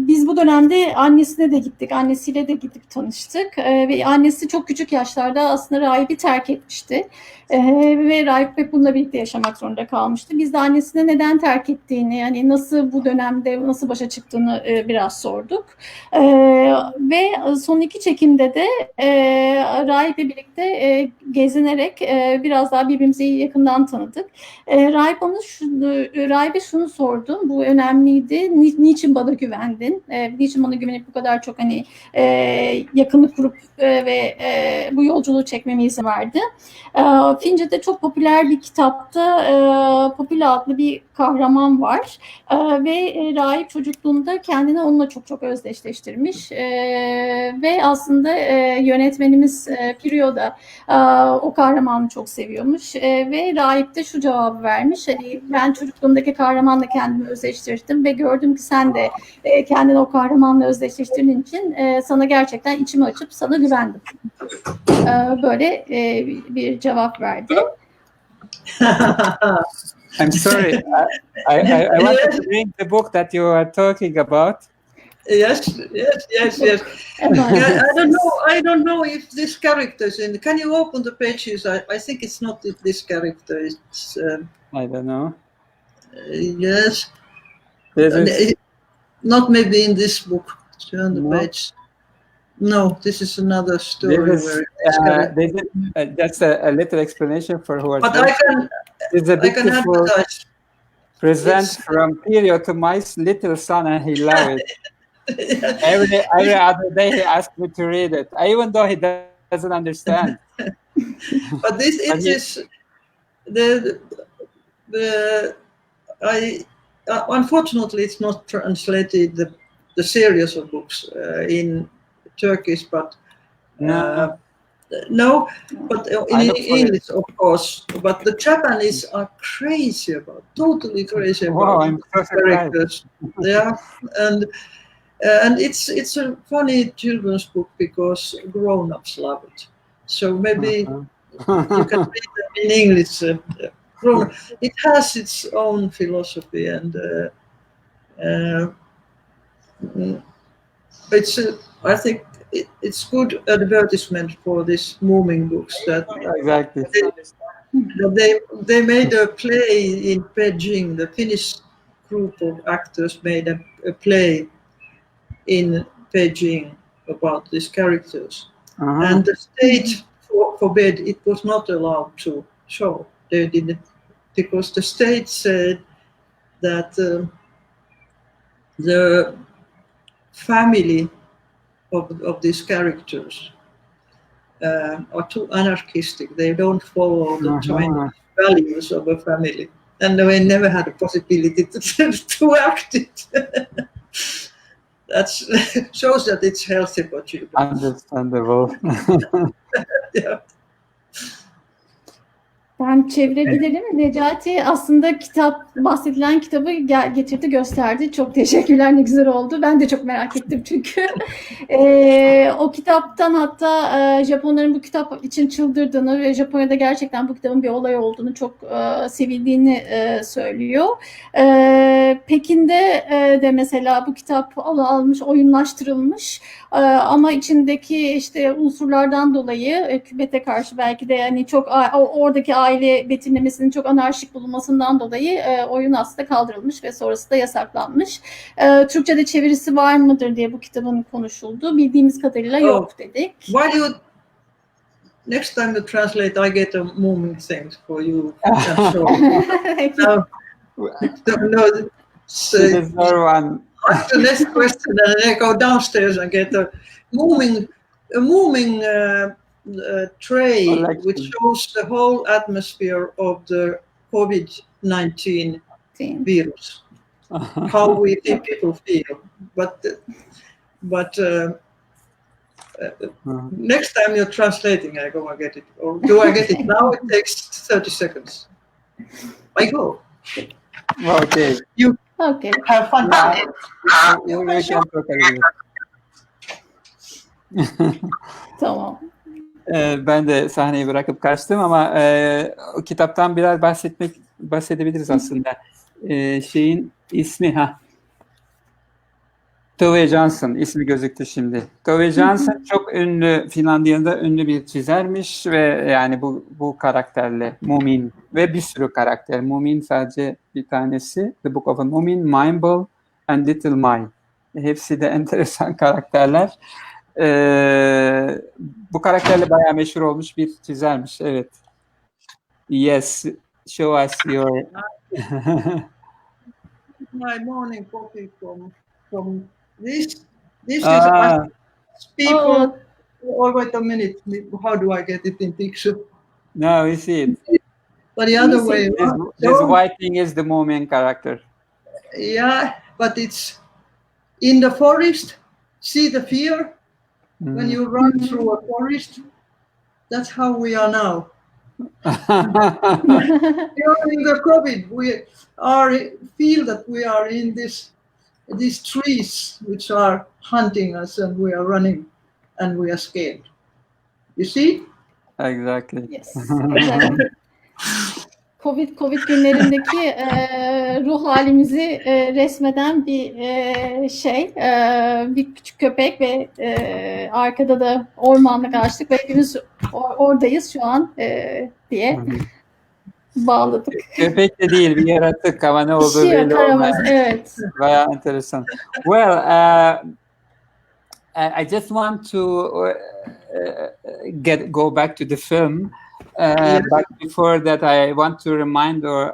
Biz bu dönemde annesine de gittik, annesiyle de gidip tanıştık ve annesi çok küçük yaşlarda aslında rahibi terk etmişti ve rahip hep bununla birlikte yaşamak zorunda kalmıştı. Biz de annesine neden terk ettiğini, yani nasıl bu dönemde nasıl başa çıktığını biraz sorduk ve son 2 çekimde de rahiple birlikte gezinerek biraz daha birbirimizi yakından tanıdık. Rahibe şunu sordu, bu önemliydi. Niçin bana güvendin? Niçin bana güvenip bu kadar çok hani yakınlık kurup ve bu yolculuğu çekmeme izin verdi? Fince'de çok popüler bir kitapta Popüler adlı bir kahraman var ve rahip çocukluğunda kendini onunla çok çok özdeşleştirmiş ve aslında yönetmenimiz Pirjo da o kahramanı çok seviyormuş ve rahip de şu cevabı vermiş: hani ben çocukluğumdaki kahramanla kendimi özdeşleştirdim ve gördüm ki sen de kendini o kahramanla özdeşleştirdiğin için sana gerçekten içimi açıp sana güvendim. Böyle bir cevap verdi. I'm sorry. I wanted to bring the book that you are talking about. Yes. I don't know if this character is in. Can you open the pages? I think it's not this character. It's. I don't know. Yes. Not maybe in this book. Turn the page. No, this is another story. That's a little explanation for who are. But I can. It's a beautiful present from Pirjo to my little son, and he loves it. Every other day he asks me to read it, even though he doesn't understand. But this is unfortunately it's not translated the series of books in Turkish, but no, but in English, of course. But the Japanese are totally crazy about characters. Yeah, and it's a funny children's book because grown-ups love it. So maybe you can read them in English. It has its own philosophy, and I think it's good advertisement for these moving books. That exactly. They made a play in Beijing. The Finnish group of actors made a play in Beijing about these characters, and the state forbade. It was not allowed to show. They didn't, because the state said that the family of these characters are too anarchistic. They don't follow the Chinese values of a family, and they never had a possibility to act it. That shows that it's healthy for children. Understandable. Yeah. Ben çevirebilirim. Necati aslında bahsedilen kitabı getirdi, gösterdi. Çok teşekkürler, ne güzel oldu. Ben de çok merak ettim çünkü. O kitaptan hatta Japonların bu kitap için çıldırdığını ve Japonya'da gerçekten bu kitabın bir olay olduğunu, çok sevildiğini söylüyor. Pekin'de de mesela bu kitap alınmış, oyunlaştırılmış. Ama içindeki işte unsurlardan dolayı hükümete karşı belki de yani çok oradaki aile betimlemesinin çok anarşik bulunmasından dolayı oyun aslında kaldırılmış ve sonrası da yasaklanmış. Türkçe'de çevirisi var mıdır diye bu kitabın konuşuldu. Bildiğimiz kadarıyla yok dedik. Why do you next time you translate, I get a moving thing for you. The next question, and then I go downstairs and get a moving tray which shows the whole atmosphere of the COVID-19 virus, how we think people feel. But Next time you're translating, I go and get it. Or do I get it now? It takes 30 seconds. I go. Okay. You Okay. have fun. We can talk a little. Tamam. Ben de sahneyi bırakıp kaçtım ama o kitaptan biraz bahsedebiliriz aslında. Şeyin ismi Tove Jansson ismi gözüktü şimdi. Tove Jansson çok ünlü, Finlandiya'da ünlü bir çizermiş ve yani bu karakterle Mumin ve bir sürü karakter. Mumin sadece bir tanesi. The Book of a Mumin, Mimble and Little My. Hepsi de enteresan karakterler. Bu karakterle bayağı meşhur olmuş bir çizermiş. Evet. Yes. Show us your... My morning coffee from this is people. Oh, wait a minute. How do I get it in picture? No, we see it. But the other way. This white thing is the Mumin character. Yeah, but it's in the forest. See the fear? When you run through a forest, that's how we are now. During the COVID, we feel that we are in these trees which are hunting us, and we are running, and we are scared. You see? Exactly. Yes. Exactly. Covid günlerindeki ruh halimizi resmeden bir bir küçük köpek ve arkada da ormanlık ağaçlık ve hepimiz oradayız şu an diye bağladık. Köpek de değil, bir yaratık ama ne olduğu belli olmaz. Evet. Bayağı enteresan. Well, I just want to go back to the film. But before that, I want to remind our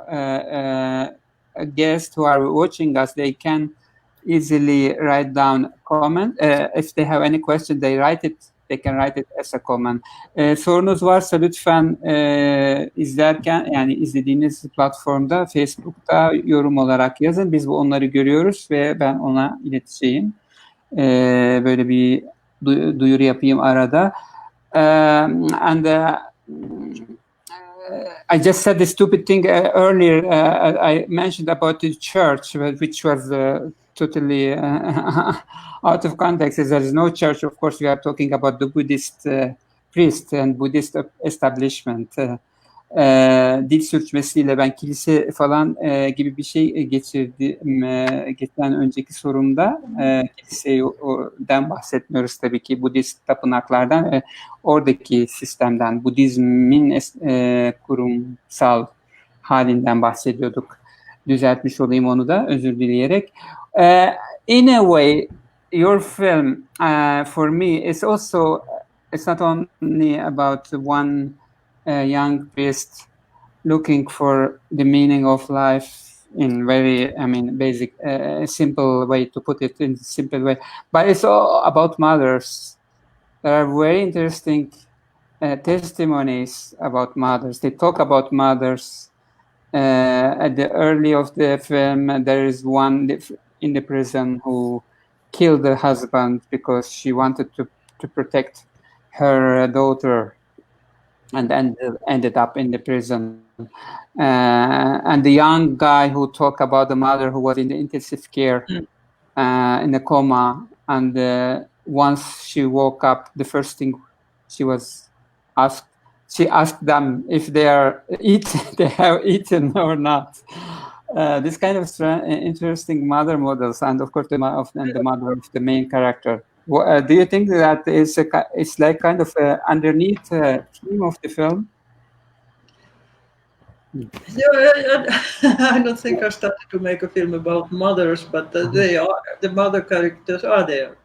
guests who are watching us, they can easily write down comment. If they have any question, they can write it as a comment. Sorunuz varsa lütfen izlerken, yani izlediğiniz platformda, Facebook'ta yorum olarak yazın. Biz onları görüyoruz ve ben ona ileteceğim. Böyle bir duyuru yapayım arada. I just said the stupid thing earlier. I mentioned about the church, which was totally out of context. There is no church. Of course, we are talking about the Buddhist priest and Buddhist establishment. Dil sürçmesiyle ben kilise falan gibi bir şey geçirdim geçen önceki sorumda. Kiliseden bahsetmiyoruz tabii ki, Budist tapınaklardan, oradaki sistemden, Budizmin kurumsal halinden bahsediyorduk. Düzeltmiş olayım onu da, özür dileyerek. In a way, your film for me is also, it's not only about one young priest looking for the meaning of life in very, basic, simple way to put it, in a simple way. But it's all about mothers. There are very interesting testimonies about mothers. They talk about mothers. At the early of the film, there is one in the prison who killed the husband because she wanted to protect her daughter, and ended up in the prison. And the young guy who talked about the mother who was in the intensive care, in a coma, and once she woke up, the first thing she asked them if they have eaten or not. This kind of interesting mother models, and of course the mother of the main character. Do you think that it's like kind of underneath theme of the film? I don't think I started to make a film about mothers, but the mother characters are there,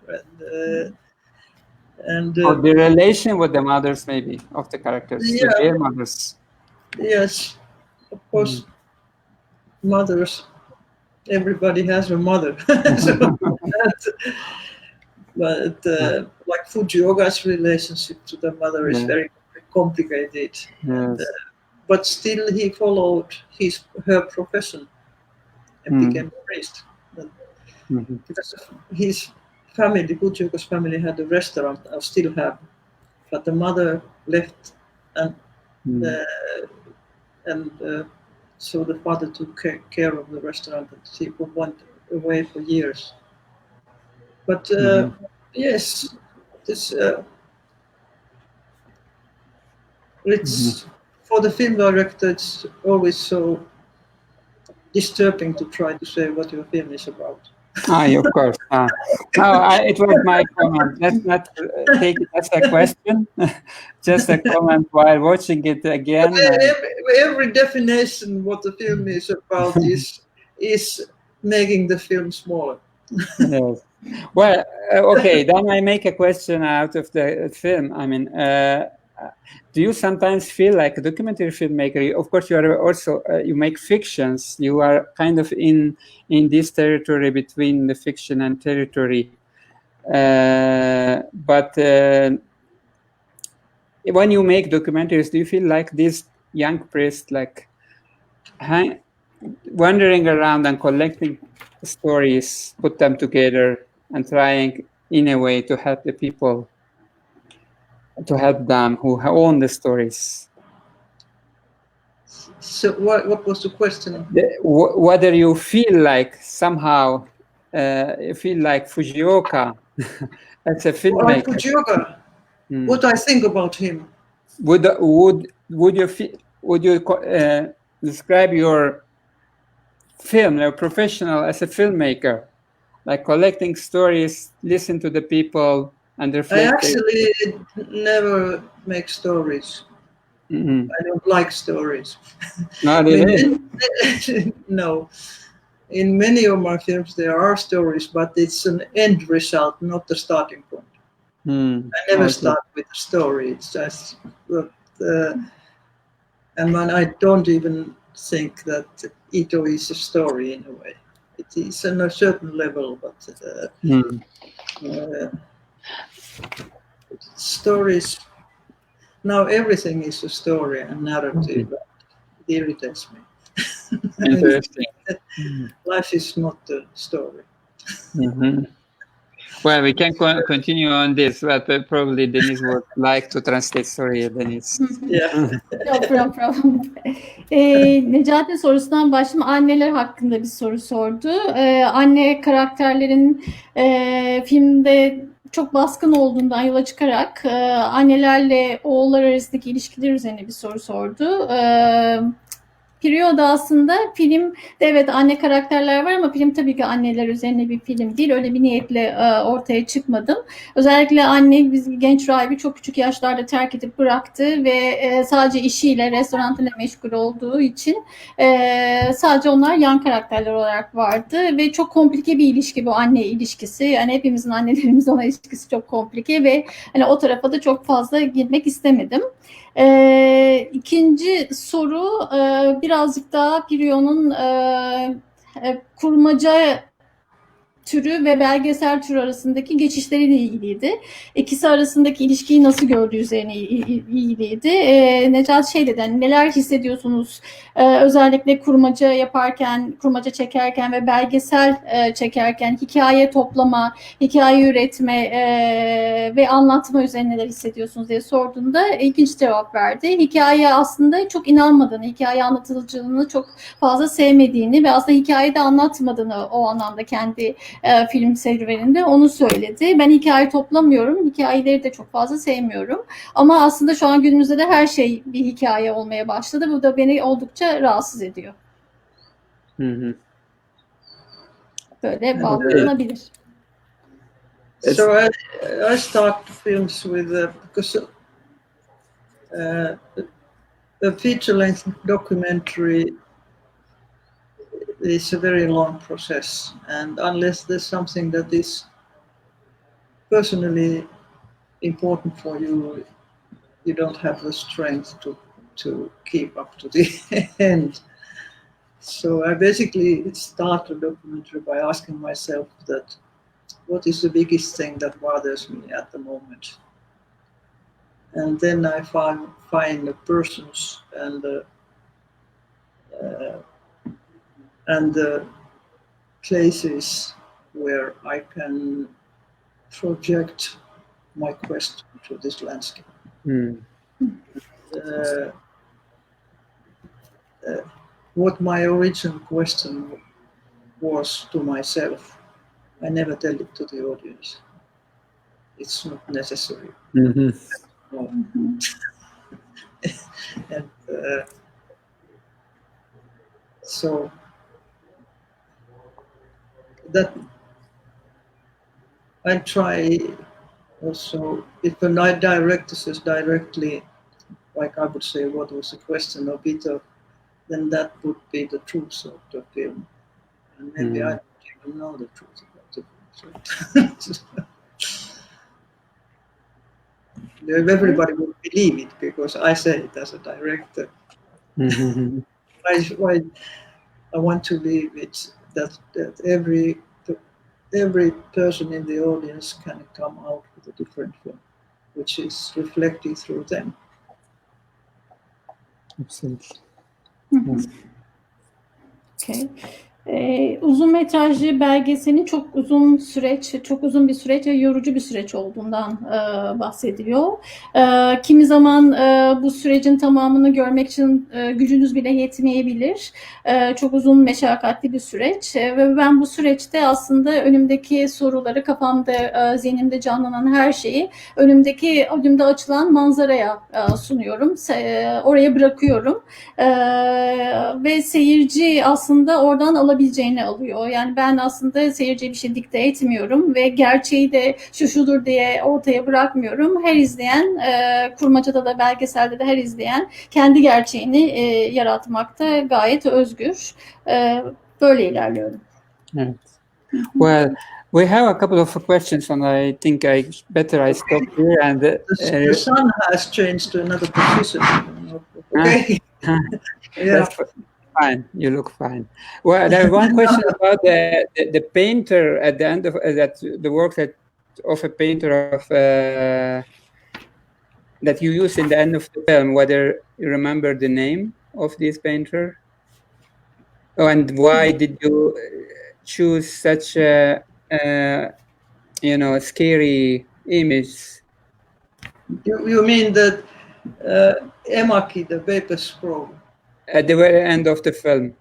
and or the relation with the mothers, maybe, of the characters, their mothers. Yes, of course, mothers. Everybody has a mother, but like Fujioka's relationship to the mother is very complicated. Yes. But still, he followed her profession and became a priest. Because of his family, Kutjuka's family had a restaurant, I still have, but the mother left, and so the father took care of the restaurant, and she went away for years. But yes, this it's for the film director. It's always so disturbing to try to say what your film is about. Of course. No, it was my comment. Let's not take it as a question. Just a comment while watching it again. Every definition what the film is about is making the film smaller. Yes. Well, okay. Then I make a question out of the film. I mean, do you sometimes feel like a documentary filmmaker? Of course, you are also you make fictions. You are kind of in this territory between the fiction and territory. But when you make documentaries, do you feel like this young priest, like wandering around and collecting stories, put them together, and trying in a way to help the people, to help them who own the stories? So what was the question? Whether you feel like somehow feel like Fujioka as a filmmaker. Fujioka. What I think about him. Would you describe your film, your professional as a filmmaker, like collecting stories, listen to the people, and reflect? I actually never make stories. I don't like stories. Not really? No. In many of my films there are stories, but it's an end result, not the starting point. I never start with a story. It's just, and when I don't even think that Ito is a story in a way. It is on a certain level, but stories. Now everything is a story and narrative. It irritates me. Interesting. Life is not a story. Well, we can continue on this, but probably Deniz would like to translate. Sorry, Deniz. Yeah. No problem. Necati sorusundan başlayayım. Anneler hakkında bir soru sordu. Anne karakterlerin filmde çok baskın olduğundan yola çıkarak annelerle oğullar arasındaki ilişkiler üzerine bir soru sordu. Pirjo da aslında filmde evet anne karakterler var ama film tabii ki anneler üzerine bir film değil. Öyle bir niyetle ortaya çıkmadım. Özellikle anne biz genç rahibi çok küçük yaşlarda terk edip bıraktı ve sadece işiyle, restoranıyla meşgul olduğu için sadece onlar yan karakterler olarak vardı ve çok komplike bir ilişki bu anne ilişkisi. Yani hepimizin annelerimizin ona ilişkisi çok komplike ve hani o tarafa da çok fazla girmek istemedim. İkinci soru birazcık daha Pirjo'nun kurmaca türü ve belgesel türü arasındaki geçişleriyle ilgiliydi. İkisi arasındaki ilişkiyi nasıl gördüğü üzerine ilgiliydi. Necati şey dedi, hani neler hissediyorsunuz özellikle kurmaca yaparken, kurmaca çekerken ve belgesel çekerken hikaye toplama, hikaye üretme ve anlatma üzerine neler hissediyorsunuz diye sorduğunda ilginç cevap verdi. Hikaye aslında çok inanmadığını, hikaye anlatıcılığını çok fazla sevmediğini ve aslında hikayede anlatmadığını o anlamda kendi film serüveninde onu söyledi. Ben hikaye toplamıyorum, hikayeleri de çok fazla sevmiyorum. Ama aslında şu an günümüzde de her şey bir hikaye olmaya başladı. Bu da beni oldukça rahatsız ediyor. Böyle bağlanabilir. So I start films with because a feature-length documentary is a very long process, and unless there's something that is personally important for you, you don't have the strength to keep up to the end. So I basically start a documentary by asking myself that what is the biggest thing that bothers me at the moment, and then I find the persons and the places where I can project my question to this landscape. What my original question was to myself, I never tell it to the audience. It's not necessary. Mm-hmm. No. And so that I try also, if a director says directly, like I would say, what was the question of Peter, then that would be the truth of the film. And maybe I don't even know the truth about the film. So everybody would believe it because I say it as a director. Mm-hmm. Why I want to believe it that every person in the audience can come out with a different film, which is reflected through them. Absolutely. Yes. Okay. Uzun metrajlı belgeselin çok uzun bir süreç ve yorucu bir süreç olduğundan bahsediliyor. Kimi zaman bu sürecin tamamını görmek için gücünüz bile yetmeyebilir. Çok uzun, meşakkatli bir süreç ve ben bu süreçte aslında önümdeki soruları, kafamda, zihnimde canlanan her şeyi önümde açılan manzaraya sunuyorum. Oraya bırakıyorum ve seyirci aslında oradan alabileceğini alıyor. Yani ben aslında seyirciye bir şey dikte etmiyorum ve gerçeği de şudur diye ortaya bırakmıyorum. Her izleyen, kurmacada da belgeselde de her izleyen kendi gerçeğini yaratmakta gayet özgür. Böyle ilerliyorum. Evet. Well, we have a couple of questions, and I think I stop here. And the sun has changed to another position. Okay. Yeah. That's fine. You look fine. Well, there's one question about the painter at the end of that, the work of a painter of that you use in the end of the film. Whether you remember the name of this painter, and why did you choose such a scary image? You mean that Emaki, the paper scroll? At the very end of the film.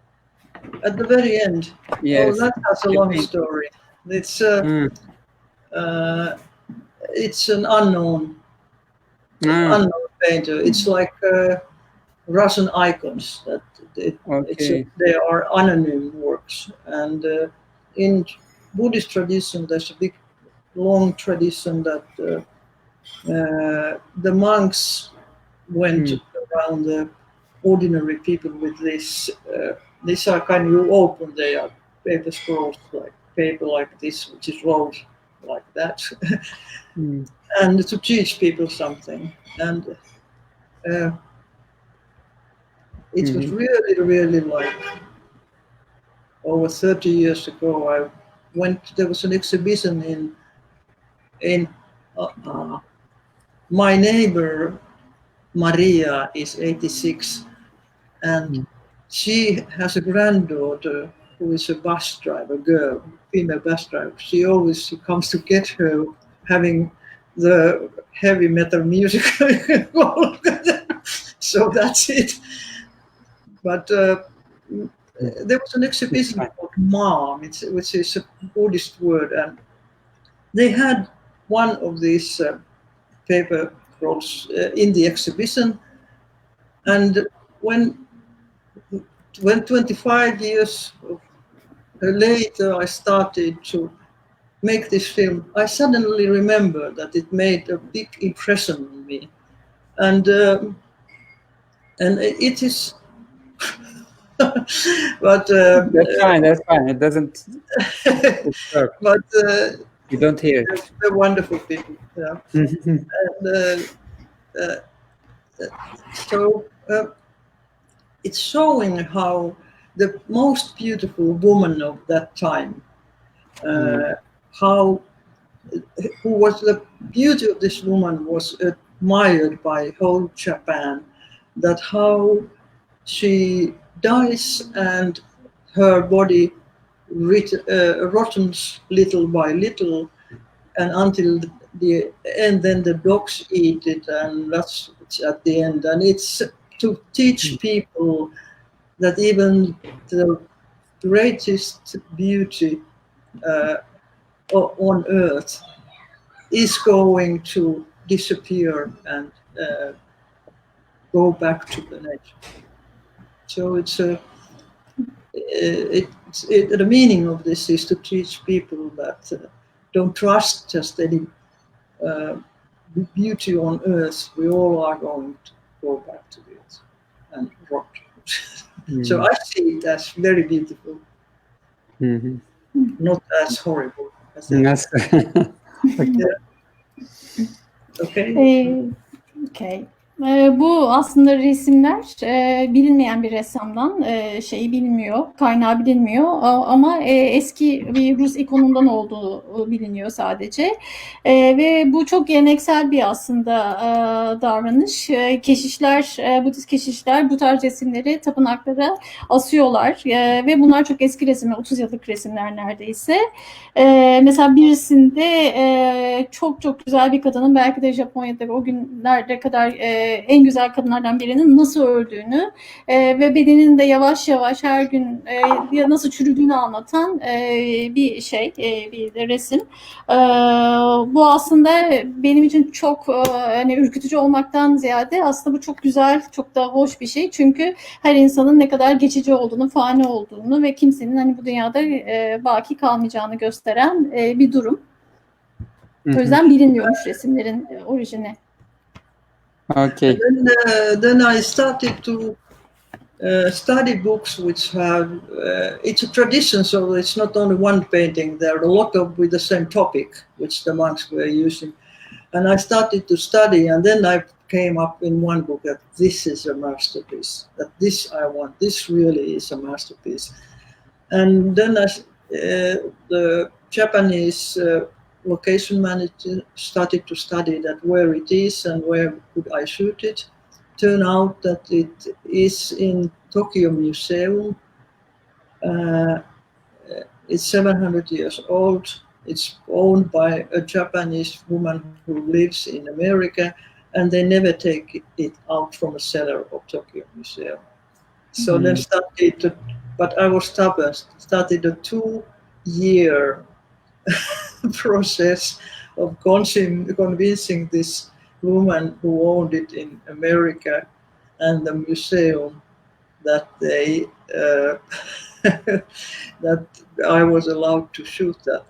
At the very end? Yes. Oh, that has a long story. It's an unknown painter. It's like Russian icons. They are anonym works. And in Buddhist tradition, there's a big, long tradition that the monks went around the ordinary people with this. These are kind of open. They are paper scrolls, like paper like this, which is rolled like that, and to teach people something. And it was really, really like over 30 years ago. There was an exhibition in my neighbor Maria is 86, and she has a granddaughter who is a bus driver, girl, female bus driver. She comes to get her, having the heavy metal music. So that's it. But there was an exhibition called Mom, which is a Buddhist word, and they had one of these paper scrolls in the exhibition. And when 25 years later I started to make this film, I suddenly remembered that it made a big impression on me. And it is but that's fine. It doesn't but you don't hear it. They're wonderful people. Yeah. And so it's showing how the most beautiful woman of that time, who was the beauty of this woman was admired by whole Japan, that how she dies and her body rottens little by little, and until the end, then the dogs eat it, and that's at the end. And it's to teach people that even the greatest beauty on earth is going to disappear and go back to the nature. So the meaning of this is to teach people that don't trust just any beauty on earth. We all are going to go back to the earth and rot. So I see it as very beautiful, not as horrible. As Yes. Okay. Okay. Bu aslında resimler bilinmeyen bir ressamdan, şeyi bilinmiyor, kaynağı bilinmiyor ama eski bir Rus ikonundan olduğu biliniyor sadece. Ve bu çok geleneksel bir aslında davranış. Keşişler, Budist keşişler bu tarz resimleri tapınaklara asıyorlar ve bunlar çok eski resimler, 30 yıllık resimler neredeyse. Mesela birisinde çok çok güzel bir kadının, belki de Japonya'da o günlerde kadar en güzel kadınlardan birinin nasıl öldüğünü ve bedeninin de yavaş yavaş her gün nasıl çürüdüğünü anlatan bir şey, bir resim. Bu aslında benim için çok hani ürkütücü olmaktan ziyade aslında bu çok güzel, çok da hoş bir şey. Çünkü her insanın ne kadar geçici olduğunu, fani olduğunu ve kimsenin hani bu dünyada baki kalmayacağını gösteren bir durum. O yüzden bilinmiyormuş resimlerin orijini. Okay. Then I started to study books which have, it's a tradition, so it's not only one painting, there are a lot of with the same topic, which the monks were using. And I started to study, and then I came up in one book that this is a masterpiece, that this I want, this really is a masterpiece. And then the Japanese location manager started to study that where it is and where could I shoot it. Turned out that it is in Tokyo Museum. It's 700 years old. It's owned by a Japanese woman who lives in America, and they never take it out from a cellar of Tokyo Museum. So then but I was stubborn, started a 2-year process of convincing this woman who owned it in America and the museum that they that I was allowed to shoot that.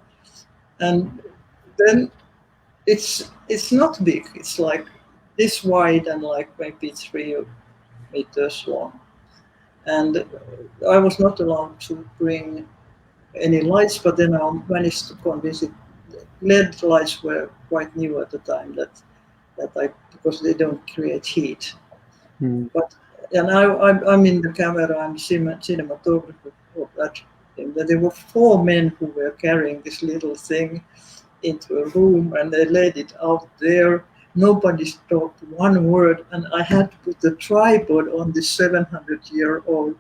And then it's not big. It's like this wide and like maybe 3 meters long. And I was not allowed to bring any lights, but then I managed to convince it. LED lights were quite new at the time because they don't create heat. But and I'm in the camera, I'm cinematographer of that thing. That there were 4 men who were carrying this little thing into a room, and they laid it out there. Nobody talked one word, and I had to put the tripod on this 700-year-old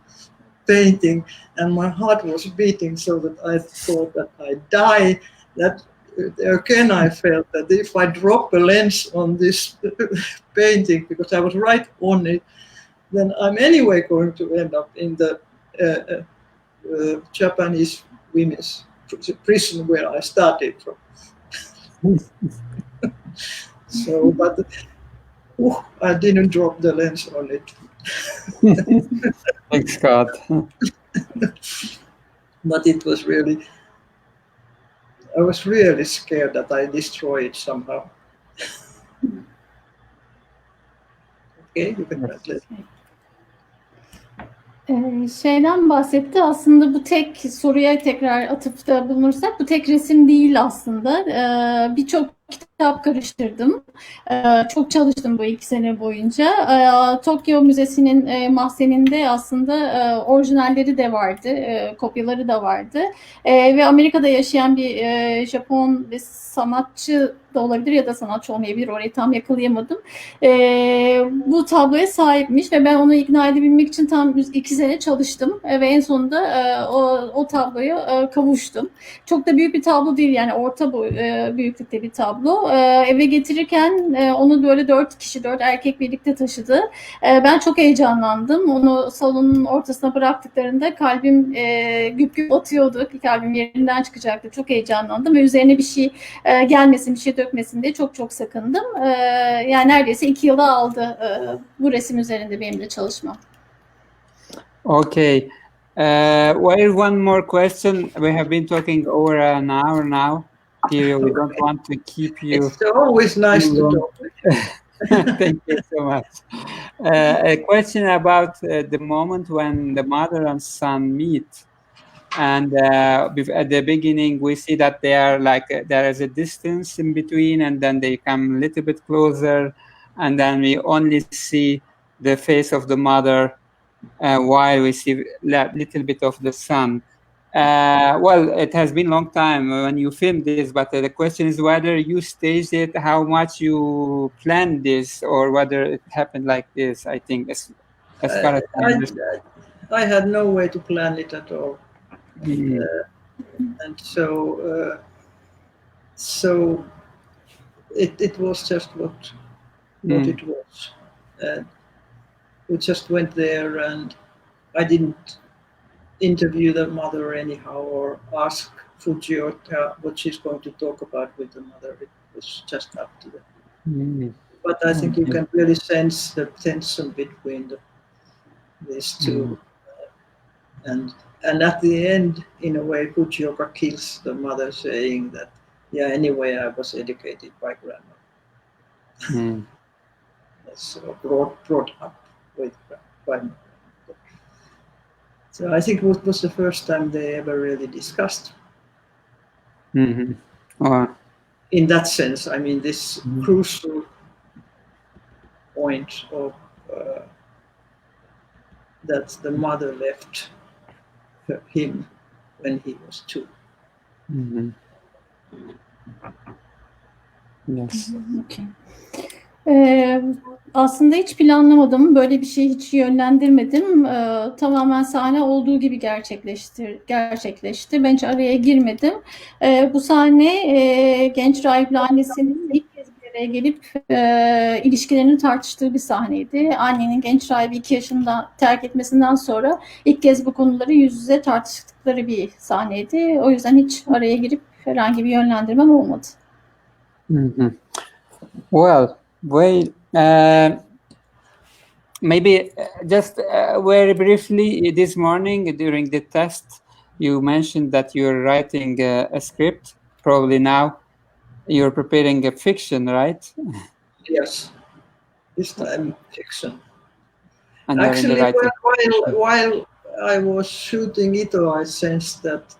painting, and my heart was beating so that I thought that I'd die. That again I felt that if I drop a lens on this painting, because I was right on it, then I'm anyway going to end up in the Japanese women's prison where I started from. So, but I didn't drop the lens on it. Thanks God. But it was really, I was really scared that I destroy it somehow. Okay, you can translate. Şeyden bahsetti aslında, bu tek soruya tekrar atıfta bulunursak bu tek resim değil aslında. Birçok kitap karıştırdım. Çok çalıştım bu 2 sene boyunca. Tokyo Müzesi'nin mahzeninde aslında orijinalleri de vardı, kopyaları da vardı. Ve Amerika'da yaşayan bir Japon bir sanatçı da olabilir ya da sanatçı olmayabilir, orayı tam yakalayamadım. Bu tabloya sahipmiş ve ben onu ikna edebilmek için tam 2 sene çalıştım ve en sonunda o tabloya kavuştum. Çok da büyük bir tablo değil, yani orta büyüklükte bir tablo. Eve getirirken onu böyle 4 erkek birlikte taşıdı. Ben çok heyecanlandım. Onu salonun ortasına bıraktıklarında kalbim güp güp atıyordu. Kalbim yerinden çıkacaktı. Çok heyecanlandım ve üzerine bir şey gelmesin, bir şey dökmesin diye çok sakındım. Yani neredeyse 2 yılı aldı bu resim üzerinde benim de çalışmam. Okay. Well, one more question. We have been talking over an hour now. Pirjo, we don't want to keep you. It's always nice to talk. Thank you so much. A question about the moment when the mother and son meet. And at the beginning, we see that they are like there is a distance in between, and then they come a little bit closer, and then we only see the face of the mother while we see a little bit of the son. Well, it has been a long time when you filmed this, but the question is whether you staged it, how much you planned this, or whether it happened like this. I think as far as I understand. I had no way to plan it at all. And so it was just what it was. We just went there, and I didn't interview the mother anyhow or ask Fujio what she's going to talk about with the mother. It was just up to them. But I think you can really sense the tension between these two. And at the end, in a way, Fujioka kills the mother, saying that, yeah, anyway, I was educated by grandma. So brought up by my grandmother. So I think it was the first time they ever really discussed. In that sense, I mean, this crucial point of that the mother left him when he was 2. Yes. Okay. Aslında hiç planlamadım. Böyle bir şey hiç yönlendirmedim. Tamamen sahne olduğu gibi gerçekleşti. Ben hiç araya girmedim. Bu sahne genç rahiple annesinin ilk kez bir araya gelip ilişkilerini tartıştığı bir sahneydi. Annenin genç rahibi 2 yaşında terk etmesinden sonra ilk kez bu konuları yüz yüze tartıştıkları bir sahneydi. O yüzden hiç araya girip herhangi bir yönlendirmem olmadı. Well, maybe just very briefly this morning during the test, you mentioned that you're writing a script. Probably now you're preparing a fiction, right? Yes, this time fiction. And actually, while I was shooting it, I sensed that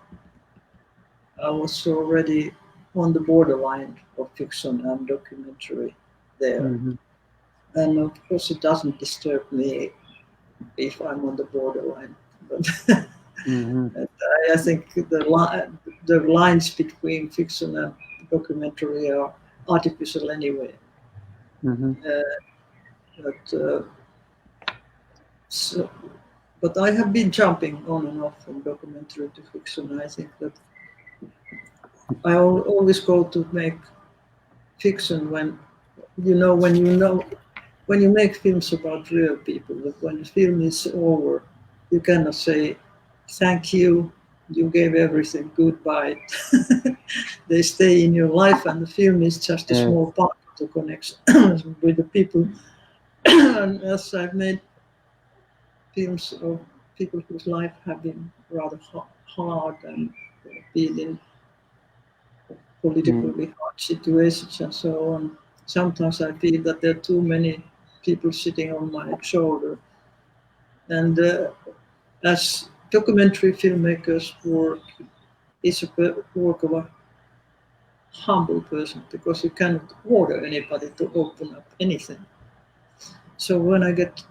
I was already on the borderline of fiction and documentary there. And of course, it doesn't disturb me if I'm on the borderline. But I think the lines between fiction and documentary are artificial anyway. But I have been jumping on and off from documentary to fiction. I think that I always go to make fiction when you make films about real people, that when the film is over, you cannot say, thank you, you gave everything, goodbye. They stay in your life, and the film is just a small part of the connection with the people. And as I've made films of people whose life have been rather hard and been in politically hard situations and so on, sometimes I feel that there are too many people sitting on my shoulder. And as documentary filmmakers work, it's a work of a humble person because you cannot order anybody to open up anything. So when I get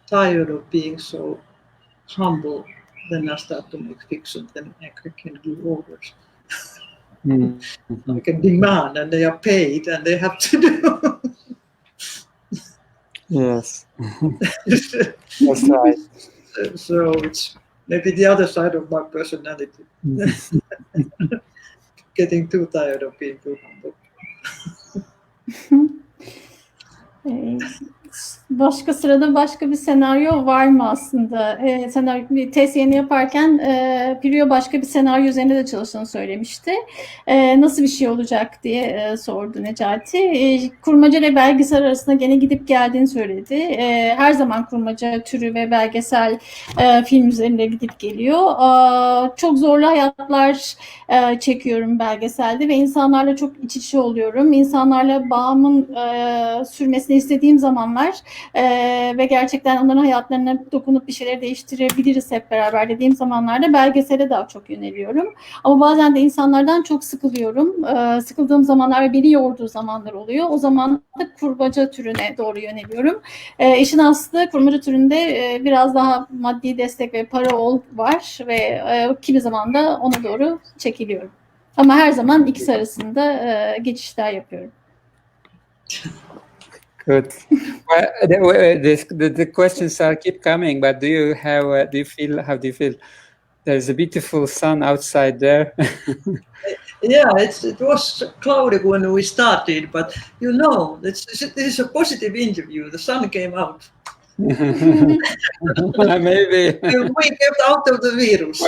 tired of being so humble, then I start to make fiction. Then I can give orders. I can demand, and they are paid, and they have to do. Yes, that's right. So it's maybe the other side of my personality. Getting too tired of being too humble. Başka sırada başka bir senaryo var mı aslında? Senaryo bir test yayını yaparken Pirjo başka bir senaryo üzerinde de çalıştığını söylemişti. Nasıl bir şey olacak diye sordu Necati. Kurmaca ile belgesel arasında gene gidip geldiğini söyledi. Her zaman kurmaca türü ve belgesel film üzerinde gidip geliyor. Çok zorlu hayatlar çekiyorum belgeselde ve insanlarla çok iç içe oluyorum. İnsanlarla bağımın sürmesini istediğim zamanlar ve gerçekten onların hayatlarına dokunup bir şeyleri değiştirebiliriz hep beraber dediğim zamanlarda belgesele daha çok yöneliyorum. Ama bazen de insanlardan çok sıkılıyorum. Sıkıldığım zamanlar ve beni yorduğu zamanlar oluyor. O zaman da kurmaca türüne doğru yöneliyorum. İşin aslı kurmaca türünde biraz daha maddi destek ve para var ve kimi zaman da ona doğru çekiliyorum. Ama her zaman ikisi arasında geçişler yapıyorum. Good. The questions are keep coming, but do you feel? How do you feel? There's a beautiful sun outside there. Yeah, it was cloudy when we started, but you know, this is a positive interview. The sun came out. Maybe. We kept out of the virus.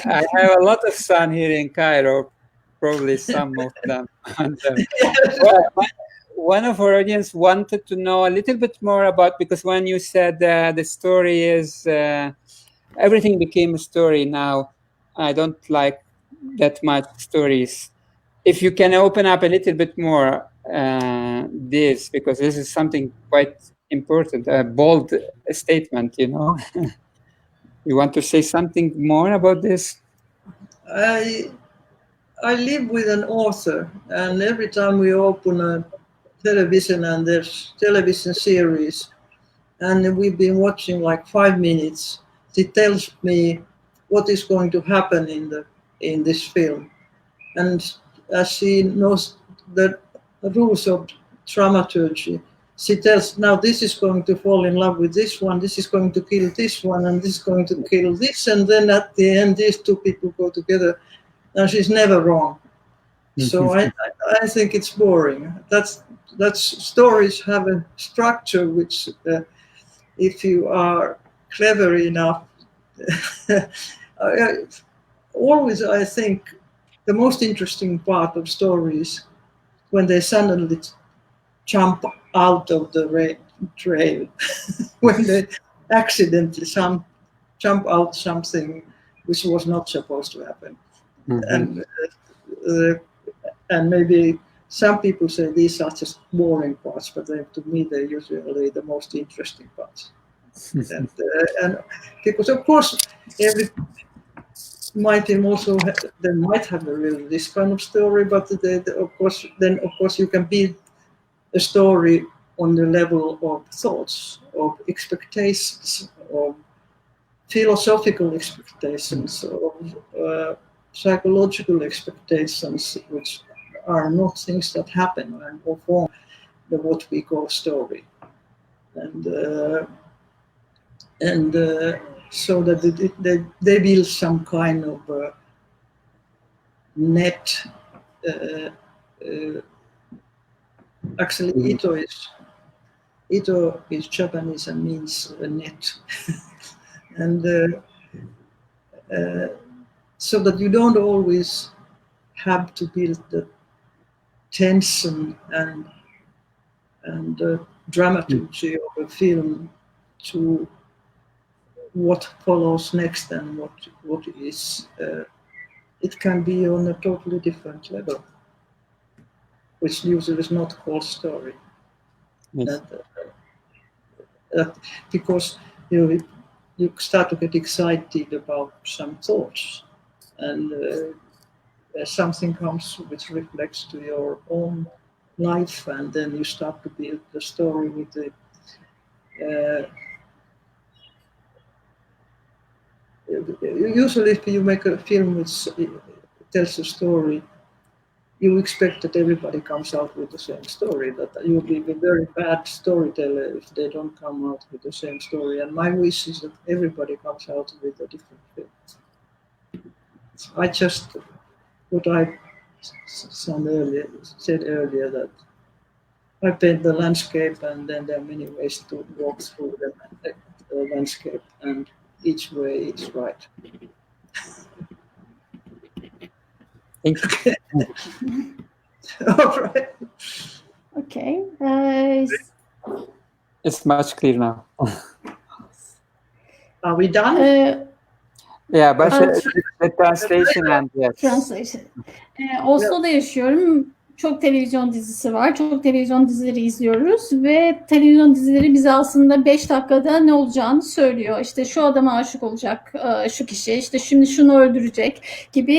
I have a lot of sun here in Cairo, probably some of them. One of our audience wanted to know a little bit more about, because when you said the story is everything became a story now. I don't like that much stories. If you can open up a little bit more this, because this is something quite important, a bold statement, you know. You want to say something more about this? I live with an author, and every time we open a television and there's television series, and we've been watching like 5 minutes, she tells me what is going to happen in this film, and as she knows the rules of dramaturgy, she tells, now this is going to fall in love with this one, this is going to kill this one, and this is going to kill this, and then at the end these two people go together, and she's never wrong. So I think it's boring. That's stories have a structure which, if you are clever enough, always I think the most interesting part of stories when they suddenly jump out of the trail, when they accidentally jump out something which was not supposed to happen, and maybe some people say these are just boring parts, but to me they're usually the most interesting parts. And because of course every might also they might have this kind of story, but of course you can build a story on the level of thoughts, of expectations, of philosophical expectations, of psychological expectations, which are not things that happen or form what we call story, and so that they build some kind of net. Actually, Ito is Japanese and means a net, and so that you don't always have to build the tension and dramaturgy of a film to what follows next and what is. It can be on a totally different level, which usually is not called story. Yes. Because you start to get excited about some thoughts, and something comes which reflects to your own life, and then you start to build the story with the usually if you make a film which tells a story, you expect that everybody comes out with the same story, that you'll be a very bad storyteller if they don't come out with the same story. And my wish is that everybody comes out with a different film. I just, what I said earlier, that I paint the landscape, and then there are many ways to walk through the landscape, and each way is right. Thank you. All right. Okay. It's much clear now. Are we done? Yeah, but the translation and yes. Translation. Oslo'da yaşıyorum. Çok televizyon dizisi var. Çok televizyon dizileri izliyoruz ve televizyon dizileri bize aslında 5 dakikada ne olacağını söylüyor. İşte şu adama aşık olacak şu kişi, işte şimdi şunu öldürecek gibi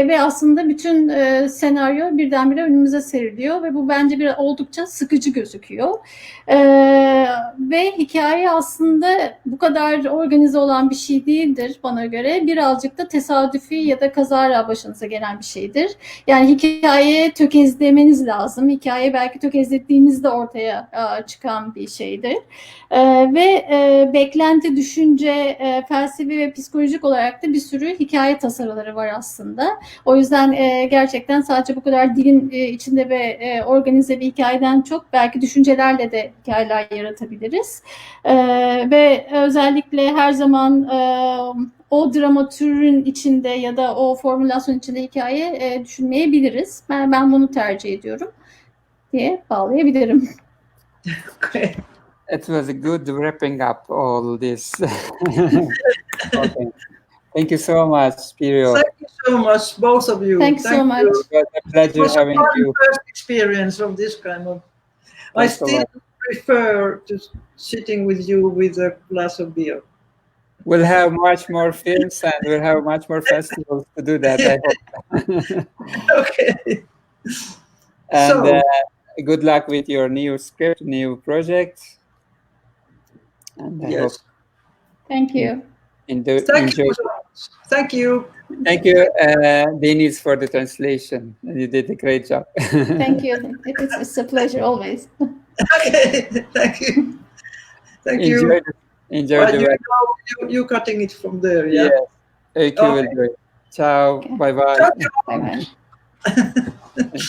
ve aslında bütün senaryo birdenbire önümüze seriliyor ve bu bence oldukça sıkıcı gözüküyor. Ve hikaye aslında bu kadar organize olan bir şey değildir bana göre. Birazcık da tesadüfi ya da kazara başınıza gelen bir şeydir. Yani hikaye tökezlemeniz lazım. Hikaye belki tökezlettiğinizde ortaya çıkan bir şeydir. Ve beklenti, düşünce, felsefi ve psikolojik olarak da bir sürü hikaye tasarıları var aslında. O yüzden gerçekten sadece bu kadar dilin içinde ve organize bir hikayeden çok belki düşüncelerle de hikayeler yaratabiliriz. Ve özellikle her zaman o dramatürün içinde ya da o formülasyon içinde hikaye düşünmeyebiliriz. Ben bunu tercih ediyorum diye bağlayabilirim. Okay. It was a good wrapping up all this. Okay. Thank you so much, Pirjo. Thank you so much, both of you. Thanks so much. It was a pleasure It was having a you. first experience of this kind of. I Thanks a still lot. prefer to sitting with you with a glass of beer. We'll have much more films and we'll have much more festivals to do that, I hope. Okay. And So- good luck with your new script, new project. And I hope Yes. Thank you. Thank you so much. Thank you. Thank you, Deniz, for the translation. You did a great job. Thank you. It's a pleasure always. Okay. Thank you. Thank you. Enjoy the work. You cutting it from there, yeah? Yes. Okay, will do it. Ciao. Okay. Bye-bye. Ciao, ciao. Bye bye.